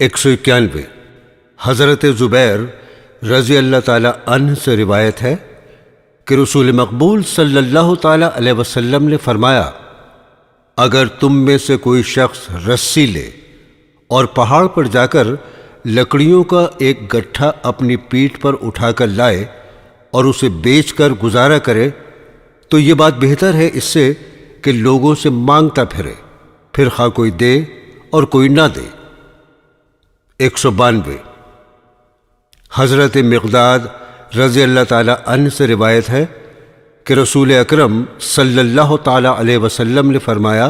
191 حضرت زبیر رضی اللہ تعالی عنہ سے روایت ہے کہ رسول مقبول صلی اللہ تعالی علیہ وسلم نے فرمایا، اگر تم میں سے کوئی شخص رسی لے اور پہاڑ پر جا کر لکڑیوں کا ایک گٹھا اپنی پیٹھ پر اٹھا کر لائے اور اسے بیچ کر گزارا کرے تو یہ بات بہتر ہے اس سے کہ لوگوں سے مانگتا پھرے، پھر خواہ کوئی دے اور کوئی نہ دے۔ 192 حضرت مقداد رضی اللہ تعالی عنہ سے روایت ہے کہ رسول اکرم صلی اللہ تعالی علیہ وسلم نے فرمایا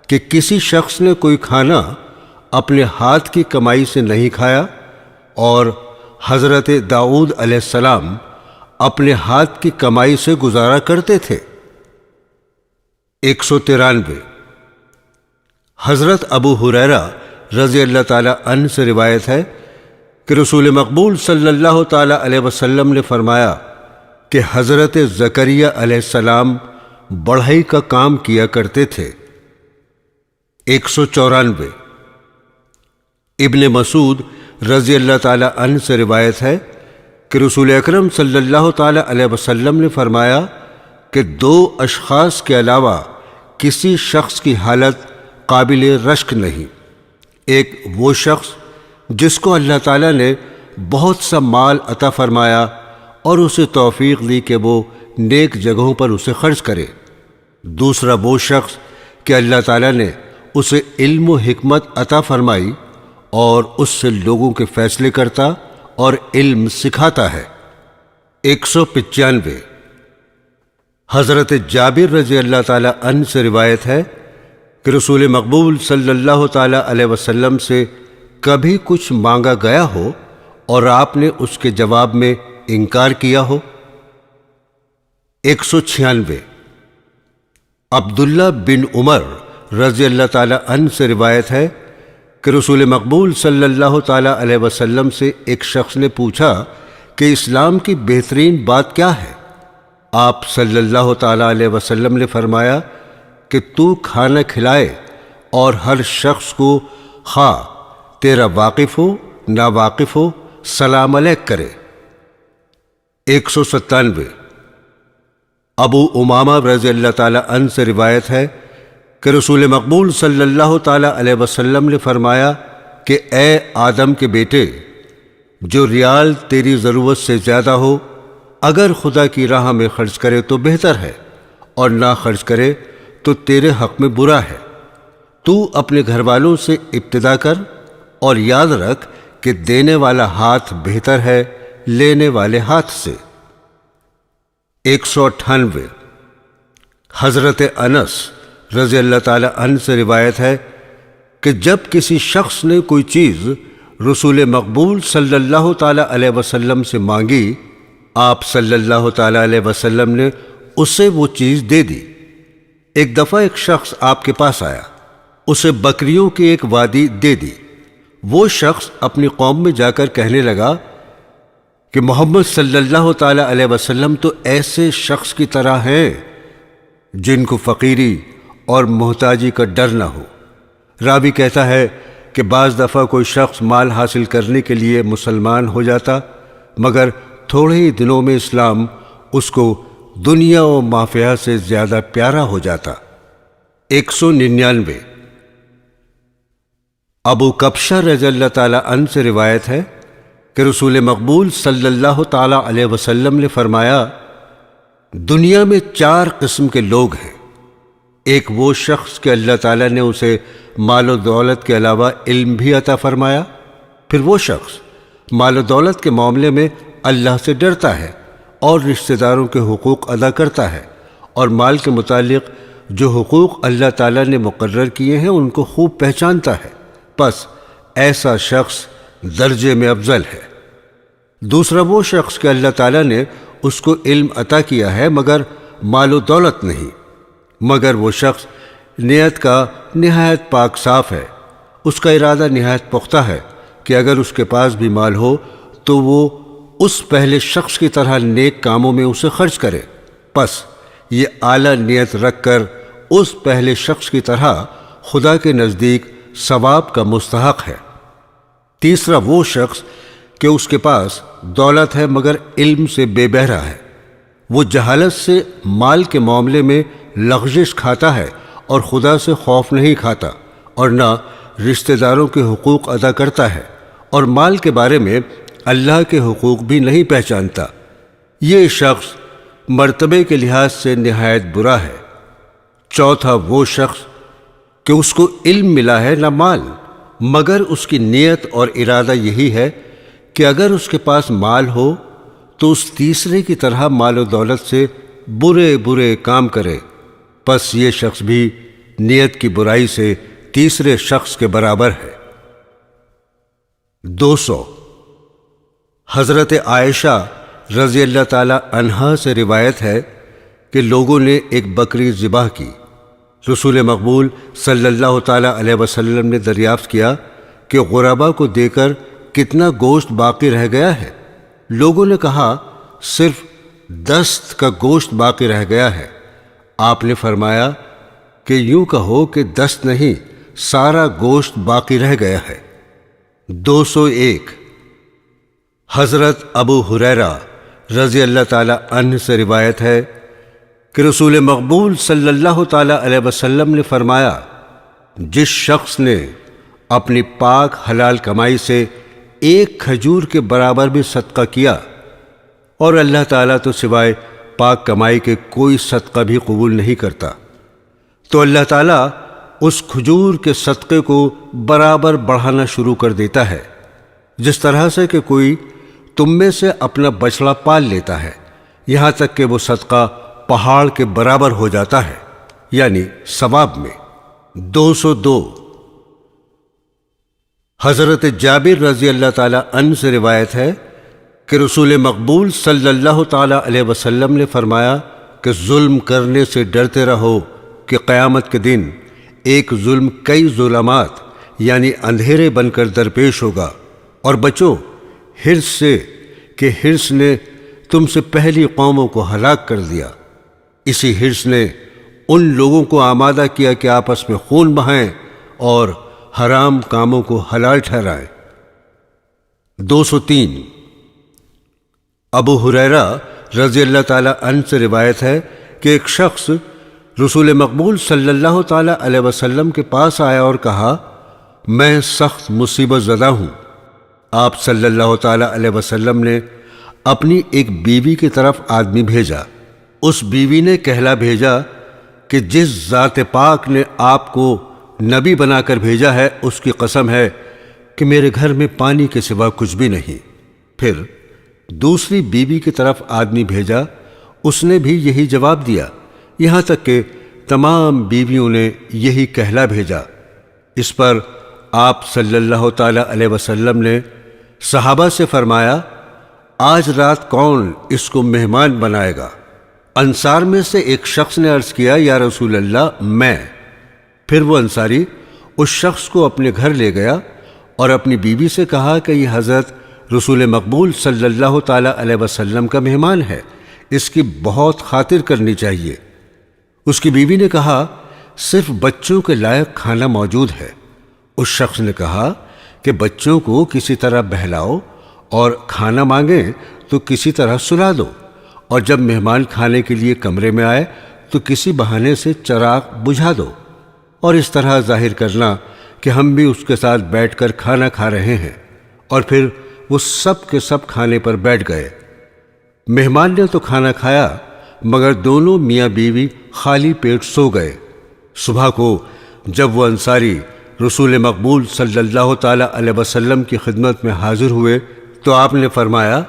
کہ کسی شخص نے کوئی کھانا اپنے ہاتھ کی کمائی سے نہیں کھایا، اور حضرت داؤد علیہ السلام اپنے ہاتھ کی کمائی سے گزارا کرتے تھے۔ 193 حضرت ابو ہریرہ رضی اللہ تعالی عنہ سے روایت ہے کہ رسول مقبول صلی اللہ تعالی علیہ وسلم نے فرمایا کہ حضرت زکریا علیہ السلام بڑھئی کا کام کیا کرتے تھے۔ 194 ابن مسعود رضی اللہ تعالی عنہ سے روایت ہے کہ رسول اکرم صلی اللہ تعالی علیہ وسلم نے فرمایا کہ 2 اشخاص کے علاوہ کسی شخص کی حالت قابل رشک نہیں۔ ایک وہ شخص جس کو اللہ تعالیٰ نے بہت سا مال عطا فرمایا اور اسے توفیق دی کہ وہ نیک جگہوں پر اسے خرچ کرے۔ دوسرا وہ شخص کہ اللہ تعالیٰ نے اسے علم و حکمت عطا فرمائی اور اس سے لوگوں کے فیصلے کرتا اور علم سکھاتا ہے۔ 195 حضرت جابر رضی اللہ تعالی عنہ سے روایت ہے کہ رسول مقبول صلی اللہ تعالی علیہ وسلم سے کبھی کچھ مانگا گیا ہو اور آپ نے اس کے جواب میں انکار کیا ہو۔ 196 عبداللہ بن عمر رضی اللہ تعالی عنہ سے روایت ہے کہ رسول مقبول صلی اللہ تعالی علیہ وسلم سے ایک شخص نے پوچھا کہ اسلام کی بہترین بات کیا ہے؟ آپ صلی اللہ تعالی علیہ وسلم نے فرمایا کہ تو کھانا کھلائے اور ہر شخص کو خواہ تیرا واقف ہو نا واقف ہو سلام علیک کرے۔ 197 ابو امامہ رضی اللہ تعالی عنہ سے روایت ہے کہ رسول مقبول صلی اللہ تعالی علیہ وسلم نے فرمایا کہ اے آدم کے بیٹے، جو ریال تیری ضرورت سے زیادہ ہو اگر خدا کی راہ میں خرچ کرے تو بہتر ہے، اور نہ خرچ کرے تو تیرے حق میں برا ہے۔ تو اپنے گھر والوں سے ابتدا کر اور یاد رکھ کہ دینے والا ہاتھ بہتر ہے لینے والے ہاتھ سے۔ 198 حضرت انس رضی اللہ تعالی عنہ سے روایت ہے کہ جب کسی شخص نے کوئی چیز رسول مقبول صلی اللہ تعالی علیہ وسلم سے مانگی، آپ صلی اللہ تعالی علیہ وسلم نے اسے وہ چیز دے دی۔ ایک دفعہ ایک شخص آپ کے پاس آیا، اسے بکریوں کی ایک وادی دے دی۔ وہ شخص اپنی قوم میں جا کر کہنے لگا کہ محمد صلی اللہ تعالی علیہ وسلم تو ایسے شخص کی طرح ہیں جن کو فقیری اور محتاجی کا ڈر نہ ہو۔ راوی کہتا ہے کہ بعض دفعہ کوئی شخص مال حاصل کرنے کے لیے مسلمان ہو جاتا، مگر تھوڑے ہی دنوں میں اسلام اس کو دنیا و مافیہ سے زیادہ پیارا ہو جاتا۔ 199 ابو کبشہ رضی اللہ تعالی عنہ سے روایت ہے کہ رسول مقبول صلی اللہ تعالی علیہ وسلم نے فرمایا، دنیا میں 4 قسم کے لوگ ہیں۔ ایک وہ شخص کہ اللہ تعالیٰ نے اسے مال و دولت کے علاوہ علم بھی عطا فرمایا، پھر وہ شخص مال و دولت کے معاملے میں اللہ سے ڈرتا ہے اور رشتہ داروں کے حقوق ادا کرتا ہے، اور مال کے متعلق جو حقوق اللہ تعالیٰ نے مقرر کیے ہیں ان کو خوب پہچانتا ہے، بس ایسا شخص درجے میں افضل ہے۔ دوسرا وہ شخص کہ اللہ تعالیٰ نے اس کو علم عطا کیا ہے مگر مال و دولت نہیں، مگر وہ شخص نیت کا نہایت پاک صاف ہے، اس کا ارادہ نہایت پختہ ہے کہ اگر اس کے پاس بھی مال ہو تو وہ اس پہلے شخص کی طرح نیک کاموں میں اسے خرچ کرے۔ پس یہ اعلیٰ نیت رکھ کر اس پہلے شخص کی طرح خدا کے نزدیک ثواب کا مستحق ہے۔ تیسرا وہ شخص کہ اس کے پاس دولت ہے مگر علم سے بے بہرا ہے، وہ جہالت سے مال کے معاملے میں لغزش کھاتا ہے اور خدا سے خوف نہیں کھاتا، اور نہ رشتہ داروں کے حقوق ادا کرتا ہے، اور مال کے بارے میں اللہ کے حقوق بھی نہیں پہچانتا۔ یہ شخص مرتبے کے لحاظ سے نہایت برا ہے۔ چوتھا وہ شخص کہ اس کو علم ملا ہے نہ مال، مگر اس کی نیت اور ارادہ یہی ہے کہ اگر اس کے پاس مال ہو تو اس تیسرے کی طرح مال و دولت سے برے برے کام کرے، پس یہ شخص بھی نیت کی برائی سے تیسرے شخص کے برابر ہے۔ 200 حضرت عائشہ رضی اللہ تعالی عنہا سے روایت ہے کہ لوگوں نے ایک بکری ذبح کی۔ رسول مقبول صلی اللہ تعالی علیہ وسلم نے دریافت کیا کہ غربا کو دے کر کتنا گوشت باقی رہ گیا ہے؟ لوگوں نے کہا صرف دست کا گوشت باقی رہ گیا ہے۔ آپ نے فرمایا کہ یوں کہو کہ دست نہیں، سارا گوشت باقی رہ گیا ہے۔ 201 حضرت ابو ہریرہ رضی اللہ تعالی عنہ سے روایت ہے کہ رسول مقبول صلی اللہ تعالی علیہ وسلم نے فرمایا، جس شخص نے اپنی پاک حلال کمائی سے ایک کھجور کے برابر بھی صدقہ کیا، اور اللہ تعالیٰ تو سوائے پاک کمائی کے کوئی صدقہ بھی قبول نہیں کرتا، تو اللہ تعالیٰ اس کھجور کے صدقے کو برابر بڑھانا شروع کر دیتا ہے، جس طرح سے کہ کوئی تم میں سے اپنا بچڑا پال لیتا ہے، یہاں تک کہ وہ صدقہ پہاڑ کے برابر ہو جاتا ہے، یعنی ثواب میں۔ 202 حضرت جابر رضی اللہ تعالی عنہ سے روایت ہے کہ رسول مقبول صلی اللہ تعالی علیہ وسلم نے فرمایا کہ ظلم کرنے سے ڈرتے رہو کہ قیامت کے دن ایک ظلم کئی ظلمات یعنی اندھیرے بن کر درپیش ہوگا، اور بچو حرص سے کہ حرص نے تم سے پہلی قوموں کو ہلاک کر دیا۔ اسی حرص نے ان لوگوں کو آمادہ کیا کہ آپس میں خون بہائیں اور حرام کاموں کو حلال ٹھہرائیں۔ 203 ابو ہریرہ رضی اللہ تعالی عنہ سے روایت ہے کہ ایک شخص رسول مقبول صلی اللہ تعالی علیہ وسلم کے پاس آیا اور کہا، میں سخت مصیبت زدہ ہوں۔ آپ صلی اللہ تعالی علیہ وسلم نے اپنی ایک بیوی کی طرف آدمی بھیجا۔ اس بیوی نے کہلا بھیجا کہ جس ذات پاک نے آپ کو نبی بنا کر بھیجا ہے، اس کی قسم ہے کہ میرے گھر میں پانی کے سوا کچھ بھی نہیں۔ پھر دوسری بیوی کی طرف آدمی بھیجا، اس نے بھی یہی جواب دیا، یہاں تک کہ تمام بیویوں نے یہی کہلا بھیجا۔ اس پر آپ صلی اللہ تعالی علیہ وسلم نے صحابہ سے فرمایا، آج رات کون اس کو مہمان بنائے گا؟ انصار میں سے ایک شخص نے عرض کیا، یا رسول اللہ میں۔ پھر وہ انصاری اس شخص کو اپنے گھر لے گیا اور اپنی بیوی سے کہا کہ یہ حضرت رسول مقبول صلی اللہ تعالی علیہ وسلم کا مہمان ہے، اس کی بہت خاطر کرنی چاہیے۔ اس کی بیوی نے کہا، صرف بچوں کے لائق کھانا موجود ہے۔ اس شخص نے کہا کہ بچوں کو کسی طرح بہلاؤ اور کھانا مانگیں تو کسی طرح سلا دو، اور جب مہمان کھانے کے لیے کمرے میں آئے تو کسی بہانے سے چراغ بجھا دو، اور اس طرح ظاہر کرنا کہ ہم بھی اس کے ساتھ بیٹھ کر کھانا کھا رہے ہیں۔ اور پھر وہ سب کے سب کھانے پر بیٹھ گئے۔ مہمان نے تو کھانا کھایا، مگر دونوں میاں بیوی خالی پیٹ سو گئے۔ صبح کو جب وہ انصاری رسول مقبول صلی اللہ تعالی علیہ وسلم کی خدمت میں حاضر ہوئے تو آپ نے فرمایا،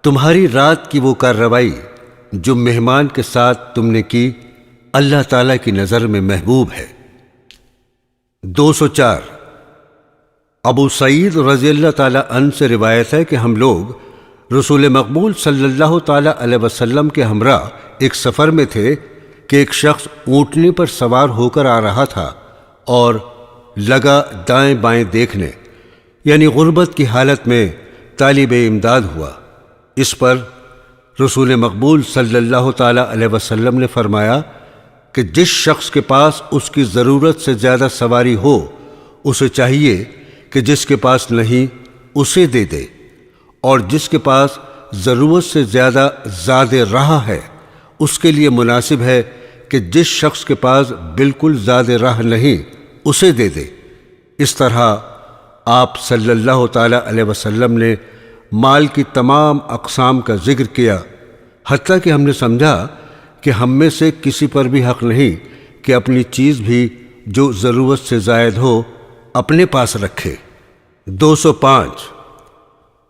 تمہاری رات کی وہ کارروائی جو مہمان کے ساتھ تم نے کی، اللہ تعالیٰ کی نظر میں محبوب ہے۔ 204 ابو سعید رضی اللہ تعالی عنہ سے روایت ہے کہ ہم لوگ رسول مقبول صلی اللہ تعالی علیہ وسلم کے ہمراہ ایک سفر میں تھے کہ ایک شخص اونٹنی پر سوار ہو کر آ رہا تھا اور لگا دائیں بائیں دیکھنے، یعنی غربت کی حالت میں طالب امداد ہوا۔ اس پر رسول مقبول صلی اللہ تعالی علیہ وسلم نے فرمایا کہ جس شخص کے پاس اس کی ضرورت سے زیادہ سواری ہو، اسے چاہیے کہ جس کے پاس نہیں اسے دے دے، اور جس کے پاس ضرورت سے زیادہ زاد رہا ہے اس کے لیے مناسب ہے کہ جس شخص کے پاس بالکل زاد راہ نہیں اسے دے دے۔ اس طرح آپ صلی اللہ تعالی علیہ وسلم نے مال کی تمام اقسام کا ذکر کیا، حتیٰ کہ ہم نے سمجھا کہ ہم میں سے کسی پر بھی حق نہیں کہ اپنی چیز بھی جو ضرورت سے زائد ہو اپنے پاس رکھے۔ 205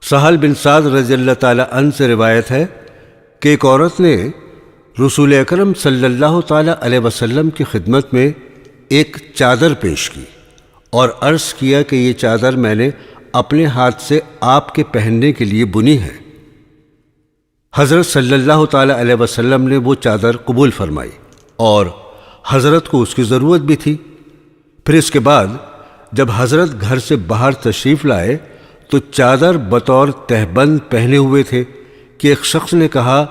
سہل بن سعد رضی اللہ تعالی عنہ سے روایت ہے کہ ایک عورت نے رسول اکرم صلی اللہ تعالی علیہ وسلم کی خدمت میں ایک چادر پیش کی اور عرض کیا کہ یہ چادر میں نے اپنے ہاتھ سے آپ کے پہننے کے لیے بنی ہے۔ حضرت صلی اللہ تعالی علیہ وسلم نے وہ چادر قبول فرمائی اور حضرت کو اس کی ضرورت بھی تھی۔ پھر اس کے بعد جب حضرت گھر سے باہر تشریف لائے تو چادر بطور تہبند پہنے ہوئے تھے کہ ایک شخص نے کہا،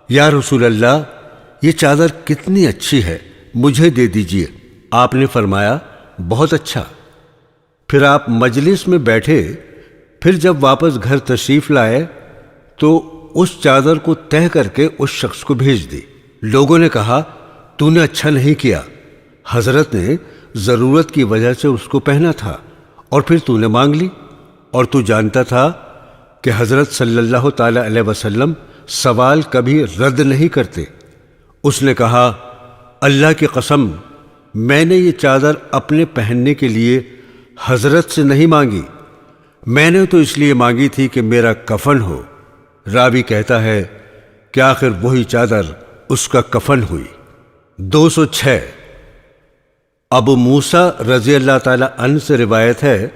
یا رسول اللہ، یہ چادر کتنی اچھی ہے، مجھے دے دیجیے۔ آپ نے فرمایا، بہت اچھا۔ پھر آپ مجلس میں بیٹھے، پھر جب واپس گھر تشریف لائے تو اس چادر کو تہہ کر کے اس شخص کو بھیج دی۔ لوگوں نے کہا، تو نے اچھا نہیں کیا، حضرت نے ضرورت کی وجہ سے اس کو پہنا تھا اور پھر تو نے مانگ لی، اور تو جانتا تھا کہ حضرت صلی اللہ تعالی علیہ وسلم سوال کبھی رد نہیں کرتے۔ اس نے کہا، اللہ کی قسم، میں نے یہ چادر اپنے پہننے کے لیے حضرت سے نہیں مانگی، میں نے تو اس لیے مانگی تھی کہ میرا کفن ہو۔ راوی کہتا ہے کہ آخر وہی چادر اس کا کفن ہوئی۔ 206 ابو موسیٰ رضی اللہ تعالی عنہ سے روایت ہے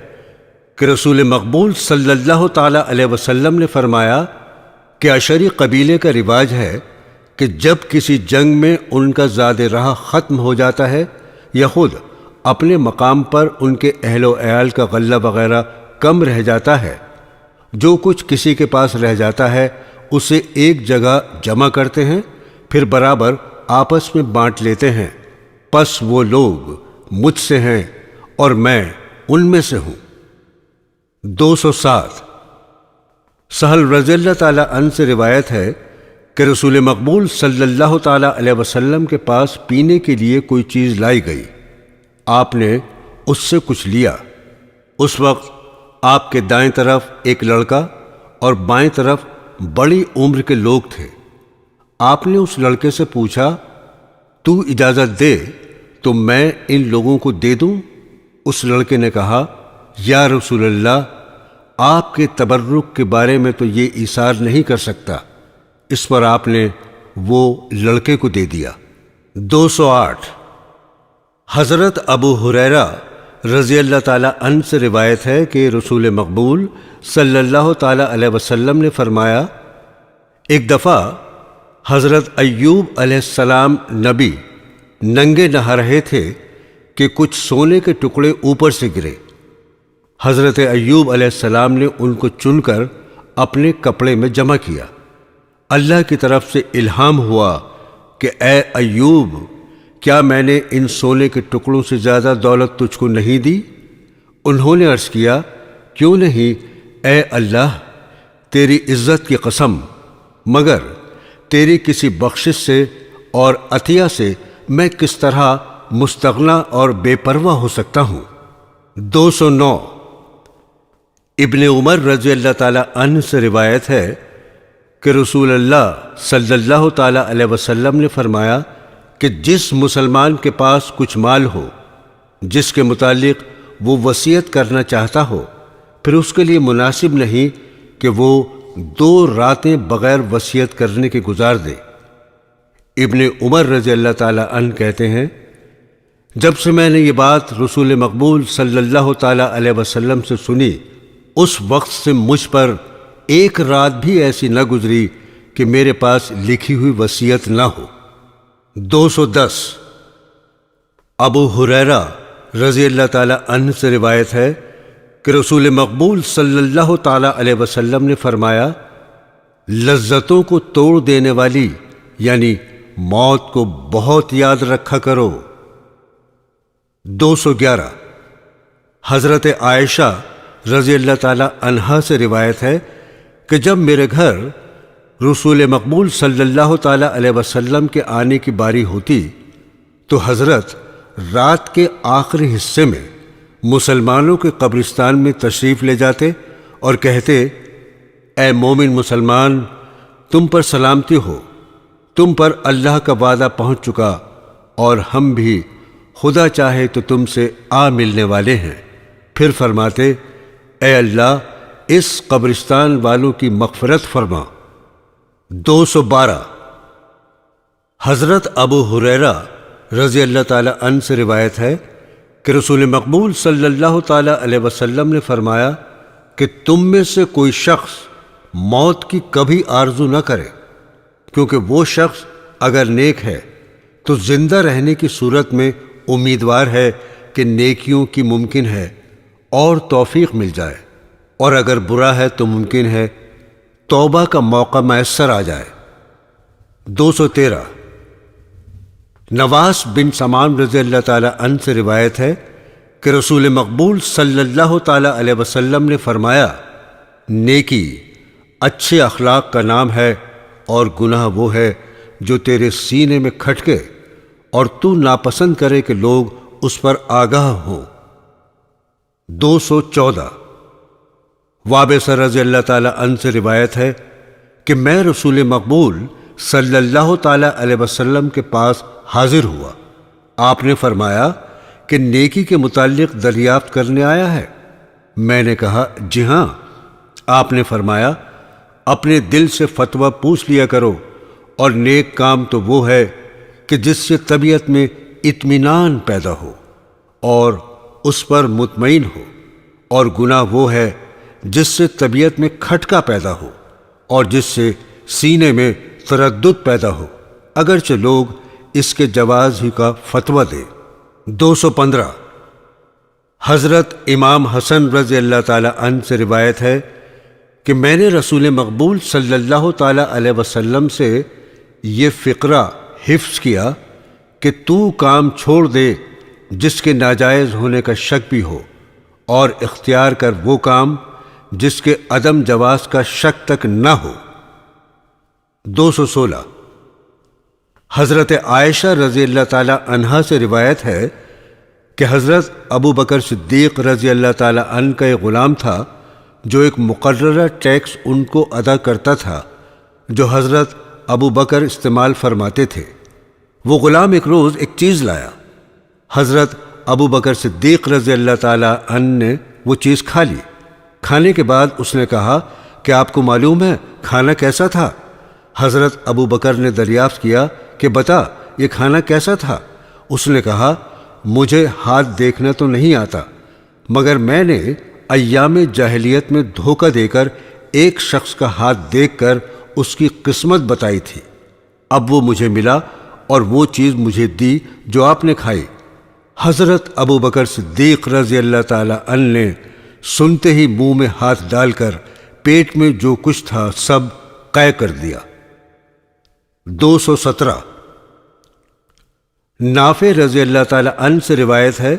کہ رسول مقبول صلی اللہ تعالی علیہ وسلم نے فرمایا کہ اشری قبیلے کا رواج ہے کہ جب کسی جنگ میں ان کا زاد راہ ختم ہو جاتا ہے یا خود اپنے مقام پر ان کے اہل و عیال کا غلہ وغیرہ کم رہ جاتا ہے، جو کچھ کسی کے پاس رہ جاتا ہے اسے ایک جگہ جمع کرتے ہیں، پھر برابر آپس میں بانٹ لیتے ہیں۔ پس وہ لوگ مجھ سے ہیں اور میں ان میں سے ہوں۔ 207 سہل رضی اللہ تعالی عنہ سے روایت ہے کہ رسول مقبول صلی اللہ تعالی علیہ وسلم کے پاس پینے کے لیے کوئی چیز لائی گئی، آپ نے اس سے کچھ لیا۔ اس وقت آپ کے دائیں طرف ایک لڑکا اور بائیں طرف بڑی عمر کے لوگ تھے۔ آپ نے اس لڑکے سے پوچھا، تو اجازت دے تو میں ان لوگوں کو دے دوں؟ اس لڑکے نے کہا، یا رسول اللہ، آپ کے تبرک کے بارے میں تو یہ ایثار نہیں کر سکتا۔ اس پر آپ نے وہ لڑکے کو دے دیا۔ 208 حضرت ابو ہریرہ رضی اللہ تعالی عنہ سے روایت ہے کہ رسول مقبول صلی اللہ تعالی علیہ وسلم نے فرمایا، ایک دفعہ حضرت ایوب علیہ السلام نبی ننگے نہا رہے تھے کہ کچھ سونے کے ٹکڑے اوپر سے گرے۔ حضرت ایوب علیہ السلام نے ان کو چن کر اپنے کپڑے میں جمع کیا۔ اللہ کی طرف سے الہام ہوا کہ اے ایوب، کیا میں نے ان سونے کے ٹکڑوں سے زیادہ دولت تجھ کو نہیں دی؟ انہوں نے عرض کیا، کیوں نہیں اے اللہ، تیری عزت کی قسم، مگر تیری کسی بخشش سے اور عطیہ سے میں کس طرح مستغنی اور بے پرواہ ہو سکتا ہوں۔ 209 ابن عمر رضی اللہ تعالی عنہ سے روایت ہے کہ رسول اللہ صلی اللہ تعالی علیہ وسلم نے فرمایا کہ جس مسلمان کے پاس کچھ مال ہو جس کے متعلق وہ وصیت کرنا چاہتا ہو، پھر اس کے لیے مناسب نہیں کہ وہ 2 راتیں بغیر وصیت کرنے کے گزار دے۔ ابن عمر رضی اللہ تعالی عنہ کہتے ہیں، جب سے میں نے یہ بات رسول مقبول صلی اللہ تعالی علیہ وسلم سے سنی، اس وقت سے مجھ پر ایک رات بھی ایسی نہ گزری کہ میرے پاس لکھی ہوئی وصیت نہ ہو۔ 210 ابو ہریرہ رضی اللہ تعالی عنہ سے روایت ہے کہ رسول مقبول صلی اللہ تعالی علیہ وسلم نے فرمایا، لذتوں کو توڑ دینے والی یعنی موت کو بہت یاد رکھا کرو۔ 211 حضرت عائشہ رضی اللہ تعالی عنہا سے روایت ہے کہ جب میرے گھر رسول مقبول صلی اللہ تعالی علیہ وسلم کے آنے کی باری ہوتی تو حضرت رات کے آخری حصے میں مسلمانوں کے قبرستان میں تشریف لے جاتے اور کہتے، اے مومن مسلمان، تم پر سلامتی ہو، تم پر اللہ کا وعدہ پہنچ چکا اور ہم بھی خدا چاہے تو تم سے آ ملنے والے ہیں۔ پھر فرماتے، اے اللہ اس قبرستان والوں کی مغفرت فرما۔ 212 حضرت ابو ہریرہ رضی اللہ تعالی عنہ سے روایت ہے کہ رسول مقبول صلی اللہ تعالی علیہ وسلم نے فرمایا کہ تم میں سے کوئی شخص موت کی کبھی آرزو نہ کرے، کیونکہ وہ شخص اگر نیک ہے تو زندہ رہنے کی صورت میں امیدوار ہے کہ نیکیوں کی ممکن ہے اور توفیق مل جائے، اور اگر برا ہے تو ممکن ہے توبہ کا موقع میسر آ جائے۔ 213 نواس بن سمان رضی اللہ تعالی عنہ سے روایت ہے کہ رسول مقبول صلی اللہ تعالی علیہ وسلم نے فرمایا، نیکی اچھے اخلاق کا نام ہے اور گناہ وہ ہے جو تیرے سینے میں کھٹکے اور تو ناپسند کرے کہ لوگ اس پر آگاہ ہوں۔ 214 وابصہ رضی اللہ تعالی عنہ سے روایت ہے کہ میں رسول مقبول صلی اللہ تعالی علیہ وسلم کے پاس حاضر ہوا۔ آپ نے فرمایا کہ نیکی کے متعلق دریافت کرنے آیا ہے؟ میں نے کہا جی ہاں۔ آپ نے فرمایا، اپنے دل سے فتویٰ پوچھ لیا کرو، اور نیک کام تو وہ ہے کہ جس سے طبیعت میں اطمینان پیدا ہو اور اس پر مطمئن ہو، اور گناہ وہ ہے جس سے طبیعت میں کھٹکا پیدا ہو اور جس سے سینے میں تردد پیدا ہو، اگرچہ لوگ اس کے جواز ہی کا فتویٰ دیں۔ 215 حضرت امام حسن رضی اللہ تعالی عنہ سے روایت ہے کہ میں نے رسول مقبول صلی اللہ تعالی علیہ وسلم سے یہ فقرہ حفظ کیا کہ تو کام چھوڑ دے جس کے ناجائز ہونے کا شک بھی ہو، اور اختیار کر وہ کام جس کے عدم جواز کا شک تک نہ ہو۔ 216 حضرت عائشہ رضی اللہ تعالی عنہا سے روایت ہے کہ حضرت ابو بکر صدیق رضی اللہ تعالی عنہ کا ایک غلام تھا جو ایک مقررہ ٹیکس ان کو ادا کرتا تھا جو حضرت ابو بکر استعمال فرماتے تھے۔ وہ غلام ایک روز ایک چیز لایا۔ حضرت ابو بکر صدیق رضی اللہ تعالی عنہ نے وہ چیز کھا لی۔ کھانے کے بعد اس نے کہا کہ آپ کو معلوم ہے کھانا کیسا تھا؟ حضرت ابو بکر نے دریافت کیا کہ بتا یہ کھانا کیسا تھا؟ اس نے کہا، مجھے ہاتھ دیکھنا تو نہیں آتا، مگر میں نے ایام جاہلیت میں دھوکہ دے کر ایک شخص کا ہاتھ دیکھ کر اس کی قسمت بتائی تھی۔ اب وہ مجھے ملا اور وہ چیز مجھے دی جو آپ نے کھائی۔ حضرت ابو بکر صدیق رضی اللہ تعالی عنہ نے سنتے ہی منہ میں ہاتھ ڈال کر پیٹ میں جو کچھ تھا سب قے کر دیا۔ 217 نافع رضی اللہ تعالی عنہ سے روایت ہے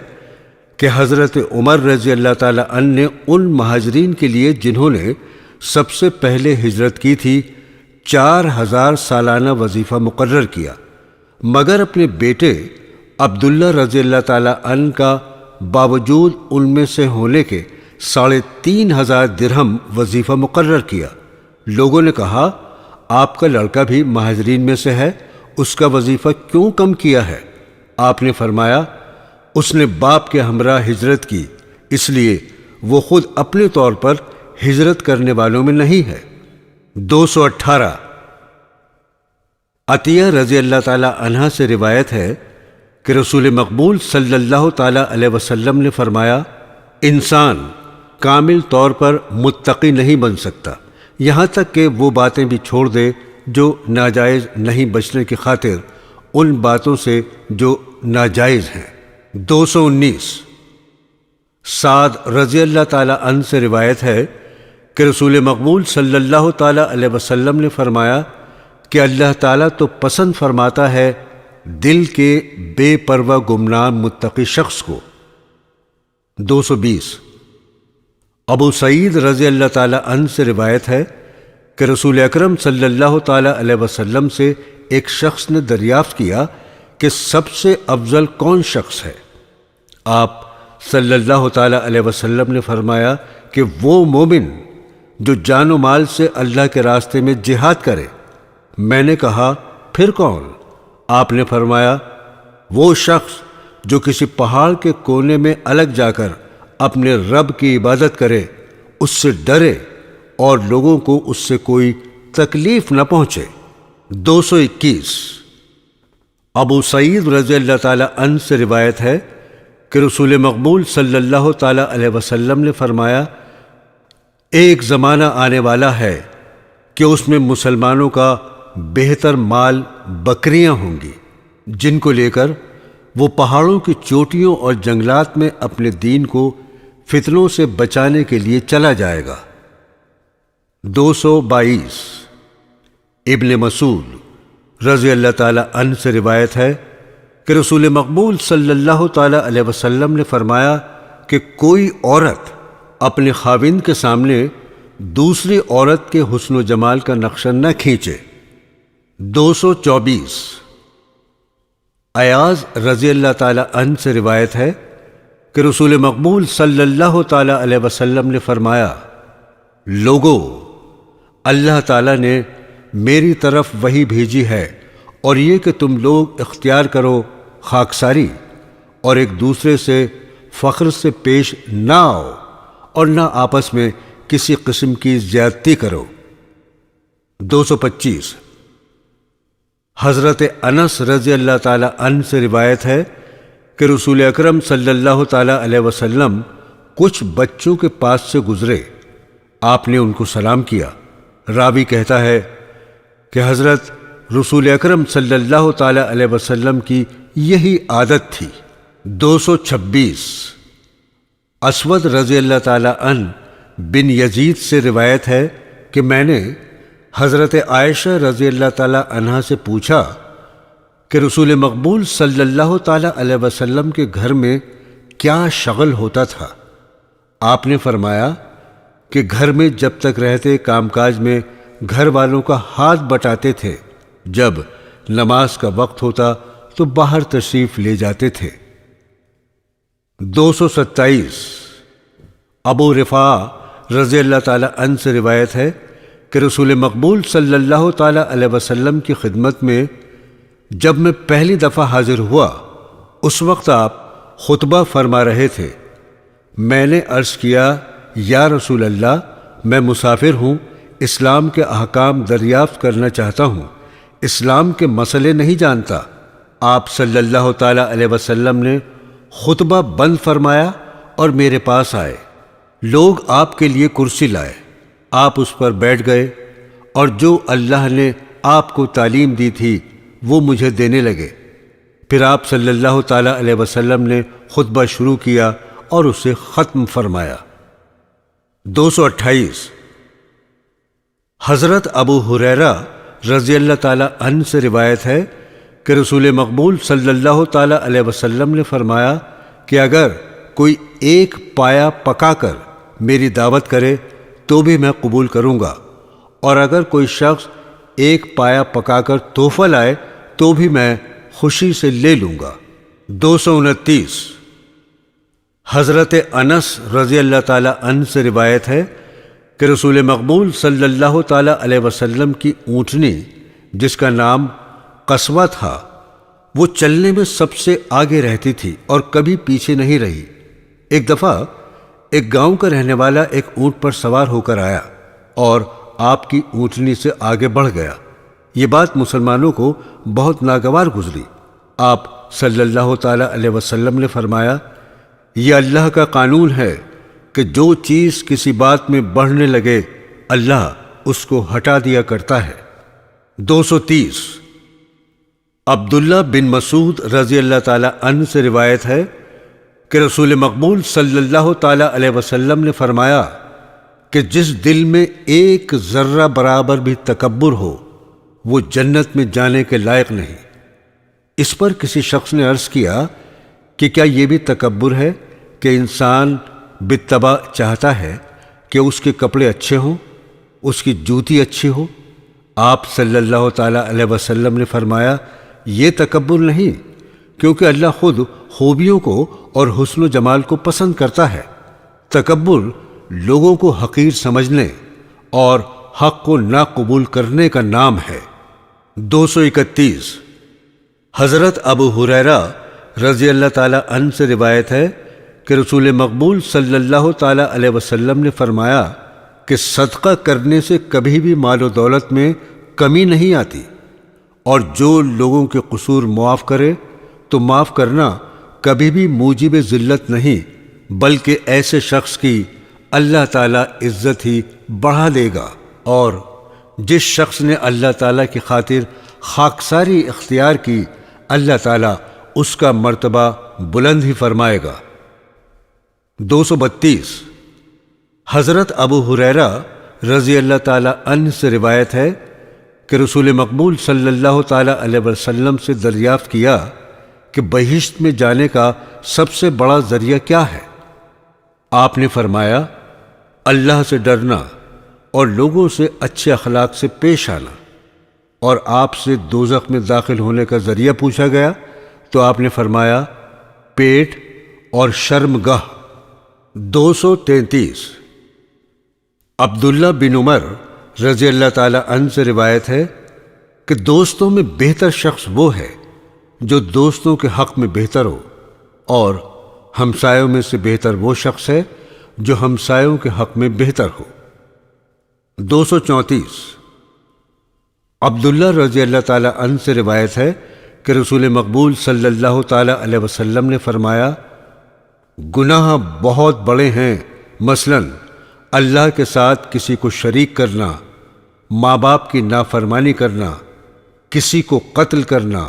کہ حضرت عمر رضی اللہ تعالی عنہ نے ان مہاجرین کے لیے جنہوں نے سب سے پہلے ہجرت کی تھی 4000 سالانہ وظیفہ مقرر کیا، مگر اپنے بیٹے عبداللہ رضی اللہ تعالی عنہ کا باوجود ان میں سے ہونے کے 3500 درہم وظیفہ مقرر کیا۔ لوگوں نے کہا، آپ کا لڑکا بھی مہاجرین میں سے ہے، اس کا وظیفہ کیوں کم کیا ہے؟ آپ نے فرمایا، اس نے باپ کے ہمراہ ہجرت کی، اس لیے وہ خود اپنے طور پر ہجرت کرنے والوں میں نہیں ہے۔ 218 عطیہ رضی اللہ تعالی عنہ سے روایت ہے کہ رسول مقبول صلی اللہ تعالی علیہ وسلم نے فرمایا، انسان کامل طور پر متقی نہیں بن سکتا یہاں تک کہ وہ باتیں بھی چھوڑ دے جو ناجائز نہیں، بچنے کی خاطر ان باتوں سے جو ناجائز ہیں۔ 219 سعد رضی اللہ تعالی عنہ سے روایت ہے کہ رسول مقبول صلی اللہ تعالی علیہ وسلم نے فرمایا کہ اللہ تعالیٰ تو پسند فرماتا ہے دل کے بے پرواہ گمنام متقی شخص کو۔ 220 ابو سعید رضی اللہ تعالی عنہ سے روایت ہے کہ رسول اکرم صلی اللہ تعالی علیہ وسلم سے ایک شخص نے دریافت کیا کہ سب سے افضل کون شخص ہے؟ آپ صلی اللہ تعالی علیہ وسلم نے فرمایا کہ وہ مومن جو جان و مال سے اللہ کے راستے میں جہاد کرے۔ میں نے کہا پھر کون؟ آپ نے فرمایا وہ شخص جو کسی پہاڑ کے کونے میں الگ جا کر اپنے رب کی عبادت کرے، اس سے ڈرے اور لوگوں کو اس سے کوئی تکلیف نہ پہنچے۔ 221 ابو سعید رضی اللہ تعالی عنہ سے روایت ہے کہ رسول مقبول صلی اللہ تعالی علیہ وسلم نے فرمایا ایک زمانہ آنے والا ہے کہ اس میں مسلمانوں کا بہتر مال بکریاں ہوں گی، جن کو لے کر وہ پہاڑوں کی چوٹیوں اور جنگلات میں اپنے دین کو فتنوں سے بچانے کے لیے چلا جائے گا۔ 222 ابن مسعود رضی اللہ تعالی عنہ سے روایت ہے کہ رسول مقبول صلی اللہ تعالی علیہ وسلم نے فرمایا کہ کوئی عورت اپنے خاوند کے سامنے دوسری عورت کے حسن و جمال کا نقشہ نہ کھینچے۔ 224 ایاز رضی اللہ تعالی عنہ سے روایت ہے کہ رسول مقبول صلی اللہ تعالی علیہ وسلم نے فرمایا لوگو، اللہ تعالی نے میری طرف وحی بھیجی ہے اور یہ کہ تم لوگ اختیار کرو خاکساری اور ایک دوسرے سے فخر سے پیش نہ آؤ اور نہ آپس میں کسی قسم کی زیادتی کرو۔ 225 حضرت انس رضی اللہ تعالی عنہ سے روایت ہے کہ رسول اکرم صلی اللہ تعالی علیہ وسلم کچھ بچوں کے پاس سے گزرے، آپ نے ان کو سلام کیا۔ راوی کہتا ہے کہ حضرت رسول اکرم صلی اللہ تعالی علیہ وسلم کی یہی عادت تھی۔ 226 اسود رضی اللہ تعالی عنہ بن یزید سے روایت ہے کہ میں نے حضرت عائشہ رضی اللہ تعالی عنہا سے پوچھا کہ رسول مقبول صلی اللہ تعالی علیہ وسلم کے گھر میں کیا شغل ہوتا تھا؟ آپ نے فرمایا کہ گھر میں جب تک رہتے کام کاج میں گھر والوں کا ہاتھ بٹاتے تھے، جب نماز کا وقت ہوتا تو باہر تشریف لے جاتے تھے۔ 227 ابو رفاع رضی اللہ تعالی عنہ سے روایت ہے کہ رسول مقبول صلی اللہ تعالی علیہ وسلم کی خدمت میں جب میں پہلی دفعہ حاضر ہوا، اس وقت آپ خطبہ فرما رہے تھے۔ میں نے عرض کیا یا رسول اللہ، میں مسافر ہوں، اسلام کے احکام دریافت کرنا چاہتا ہوں، اسلام کے مسئلے نہیں جانتا۔ آپ صلی اللہ تعالی علیہ وسلم نے خطبہ بند فرمایا اور میرے پاس آئے۔ لوگ آپ کے لیے کرسی لائے، آپ اس پر بیٹھ گئے اور جو اللہ نے آپ کو تعلیم دی تھی وہ مجھے دینے لگے۔ پھر آپ صلی اللہ تعالی علیہ وسلم نے خطبہ شروع کیا اور اسے ختم فرمایا۔ 228 حضرت ابو ہریرہ رضی اللہ تعالی عنہ سے روایت ہے کہ رسول مقبول صلی اللہ تعالی علیہ وسلم نے فرمایا کہ اگر کوئی ایک پایا پکا کر میری دعوت کرے تو بھی میں قبول کروں گا، اور اگر کوئی شخص ایک پایا پکا کر تحفہ لائے تو بھی میں خوشی سے لے لوں گا۔ 229 حضرت انس رضی اللہ تعالی عنہ سے روایت ہے کہ رسول مقبول صلی اللہ تعالی علیہ وسلم کی اونٹنی جس کا نام قصوہ تھا، وہ چلنے میں سب سے آگے رہتی تھی اور کبھی پیچھے نہیں رہی۔ ایک دفعہ ایک گاؤں کا رہنے والا ایک اونٹ پر سوار ہو کر آیا اور آپ کی اونٹنی سے آگے بڑھ گیا۔ یہ بات مسلمانوں کو بہت ناگوار گزری۔ آپ صلی اللہ تعالی علیہ وسلم نے فرمایا، یہ اللہ کا قانون ہے کہ جو چیز کسی بات میں بڑھنے لگے اللہ اس کو ہٹا دیا کرتا ہے۔ 230 عبداللہ بن مسعود رضی اللہ تعالی عنہ سے روایت ہے کہ رسول مقبول صلی اللہ تعالی علیہ وسلم نے فرمایا کہ جس دل میں ایک ذرہ برابر بھی تکبر ہو وہ جنت میں جانے کے لائق نہیں۔ اس پر کسی شخص نے عرض کیا کہ کیا یہ بھی تکبر ہے کہ انسان بالطبع چاہتا ہے کہ اس کے کپڑے اچھے ہوں، اس کی جوتی اچھی ہو۔ آپ صلی اللہ تعالیٰ علیہ وسلم نے فرمایا، یہ تکبر نہیں، کیونکہ اللہ خود خوبیوں کو اور حسن و جمال کو پسند کرتا ہے۔ تکبر لوگوں کو حقیر سمجھنے اور حق کو نہ قبول کرنے کا نام ہے۔ 231 حضرت ابو ہریرہ رضی اللہ تعالیٰ عنہ سے روایت ہے کہ رسول مقبول صلی اللہ تعالیٰ علیہ وسلم نے فرمایا کہ صدقہ کرنے سے کبھی بھی مال و دولت میں کمی نہیں آتی، اور جو لوگوں کے قصور معاف کرے تو معاف کرنا کبھی بھی موجب ذلت نہیں، بلکہ ایسے شخص کی اللہ تعالیٰ عزت ہی بڑھا دے گا، اور جس شخص نے اللہ تعالیٰ کی خاطر خاکساری اختیار کی، اللہ تعالیٰ اس کا مرتبہ بلند ہی فرمائے گا۔ 232 حضرت ابو ہریرہ رضی اللہ تعالیٰ عنہ سے روایت ہے کہ رسول مقبول صلی اللہ تعالیٰ علیہ وسلم سے دریافت کیا کہ بہشت میں جانے کا سب سے بڑا ذریعہ کیا ہے؟ آپ نے فرمایا، اللہ سے ڈرنا اور لوگوں سے اچھے اخلاق سے پیش آنا۔ اور آپ سے دوزخ میں داخل ہونے کا ذریعہ پوچھا گیا تو آپ نے فرمایا، پیٹ اور شرمگاہ۔ 233 عبداللہ بن عمر رضی اللہ تعالیٰ عنہ سے روایت ہے کہ دوستوں میں بہتر شخص وہ ہے جو دوستوں کے حق میں بہتر ہو، اور ہمسایوں میں سے بہتر وہ شخص ہے جو ہمسایوں کے حق میں بہتر ہو۔ 234 عبداللہ رضی اللہ تعالیٰ عنہ سے روایت ہے کہ رسول مقبول صلی اللہ تعالیٰ علیہ وسلم نے فرمایا، گناہ بہت بڑے ہیں، مثلا اللہ کے ساتھ کسی کو شریک کرنا، ماں باپ کی نافرمانی کرنا، کسی کو قتل کرنا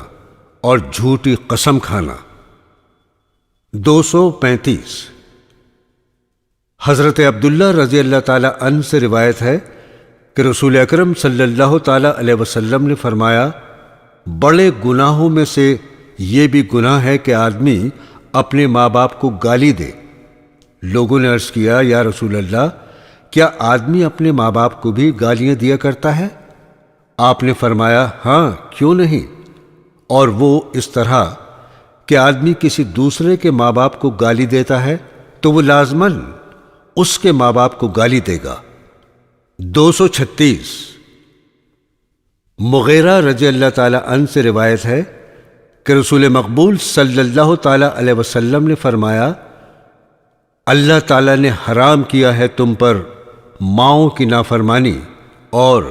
اور جھوٹی قسم کھانا۔ 235 حضرت عبداللہ رضی اللہ تعالیٰ عنہ سے روایت ہے کہ رسول اکرم صلی اللہ تعالیٰ علیہ وسلم نے فرمایا، بڑے گناہوں میں سے یہ بھی گناہ ہے کہ آدمی اپنے ماں باپ کو گالی دے۔ لوگوں نے عرض کیا، یا رسول اللہ، کیا آدمی اپنے ماں باپ کو بھی گالیاں دیا کرتا ہے؟ آپ نے فرمایا، ہاں، کیوں نہیں، اور وہ اس طرح کہ آدمی کسی دوسرے کے ماں باپ کو گالی دیتا ہے تو وہ لازماً اس کے ماں باپ کو گالی دے گا۔ 236 مغیرہ رضی اللہ تعالیٰ عنہ سے روایت ہے کہ رسول مقبول صلی اللہ تعالیٰ علیہ وسلم نے فرمایا، اللہ تعالیٰ نے حرام کیا ہے تم پر ماؤں کی نافرمانی اور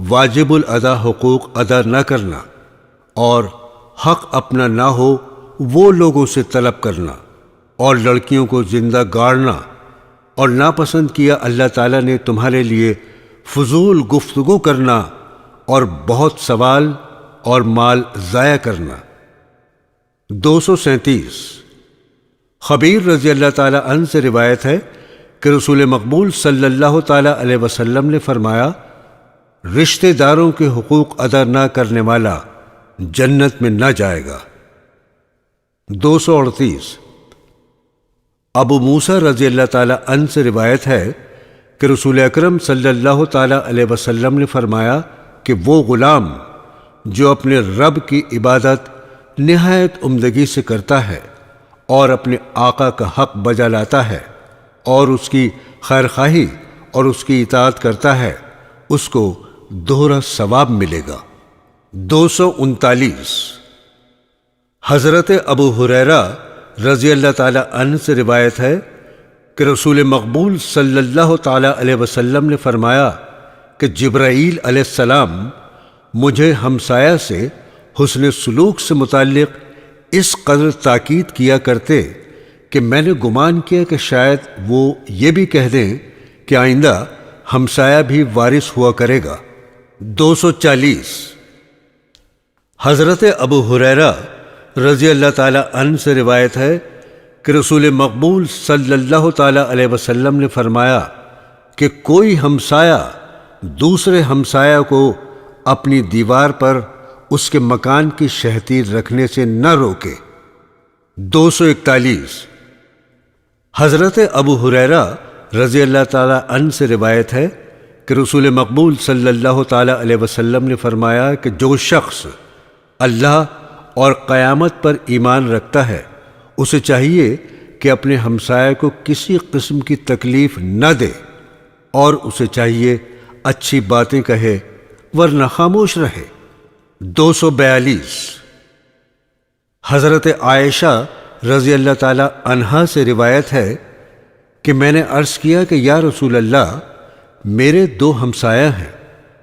واجب الادا حقوق ادا نہ کرنا، اور حق اپنا نہ ہو وہ لوگوں سے طلب کرنا، اور لڑکیوں کو زندہ گاڑنا، اور ناپسند کیا اللہ تعالیٰ نے تمہارے لیے فضول گفتگو کرنا اور بہت سوال اور مال ضائع کرنا۔ 237 خبیر رضی اللہ تعالیٰ عنہ سے روایت ہے کہ رسول مقبول صلی اللہ تعالیٰ علیہ وسلم نے فرمایا، رشتہ داروں کے حقوق ادا نہ کرنے والا جنت میں نہ جائے گا۔ 238 ابو موسیٰ رضی اللہ تعالیٰ عنہ سے روایت ہے کہ رسول اکرم صلی اللہ تعالیٰ علیہ وسلم نے فرمایا کہ وہ غلام جو اپنے رب کی عبادت نہایت عمدگی سے کرتا ہے اور اپنے آقا کا حق بجا لاتا ہے اور اس کی خیر خواہی اور اس کی اطاعت کرتا ہے، اس کو دوہرا ثواب ملے گا۔ 239 حضرت ابو ہریرہ رضی اللہ تعالیٰ عنہ سے روایت ہے کہ رسول مقبول صلی اللہ تعالیٰ علیہ وسلم نے فرمایا کہ جبرائیل علیہ السلام مجھے ہمسایہ سے حسن سلوک سے متعلق اس قدر تاکید کیا کرتے کہ میں نے گمان کیا کہ شاید وہ یہ بھی کہہ دیں کہ آئندہ ہمسایہ بھی وارث ہوا کرے گا۔ 240 حضرت ابو ہریرہ رضی اللہ تعالیٰ عنہ سے روایت ہے کہ رسول مقبول صلی اللہ تعالیٰ علیہ وسلم نے فرمایا کہ کوئی ہمسایہ دوسرے ہمسایہ کو اپنی دیوار پر اس کے مکان کی شہتیر رکھنے سے نہ روکے۔ 241 حضرت ابو ہریرہ رضی اللہ تعالی عنہ سے روایت ہے کہ رسول مقبول صلی اللہ تعالی علیہ وسلم نے فرمایا کہ جو شخص اللہ اور قیامت پر ایمان رکھتا ہے اسے چاہیے کہ اپنے ہمسائے کو کسی قسم کی تکلیف نہ دے، اور اسے چاہیے اچھی باتیں کہے ورنہ خاموش رہے۔ 242 حضرت عائشہ رضی اللہ تعالی عنہا سے روایت ہے کہ میں نے عرض کیا کہ یا رسول اللہ، میرے 2 ہمسایہ ہیں،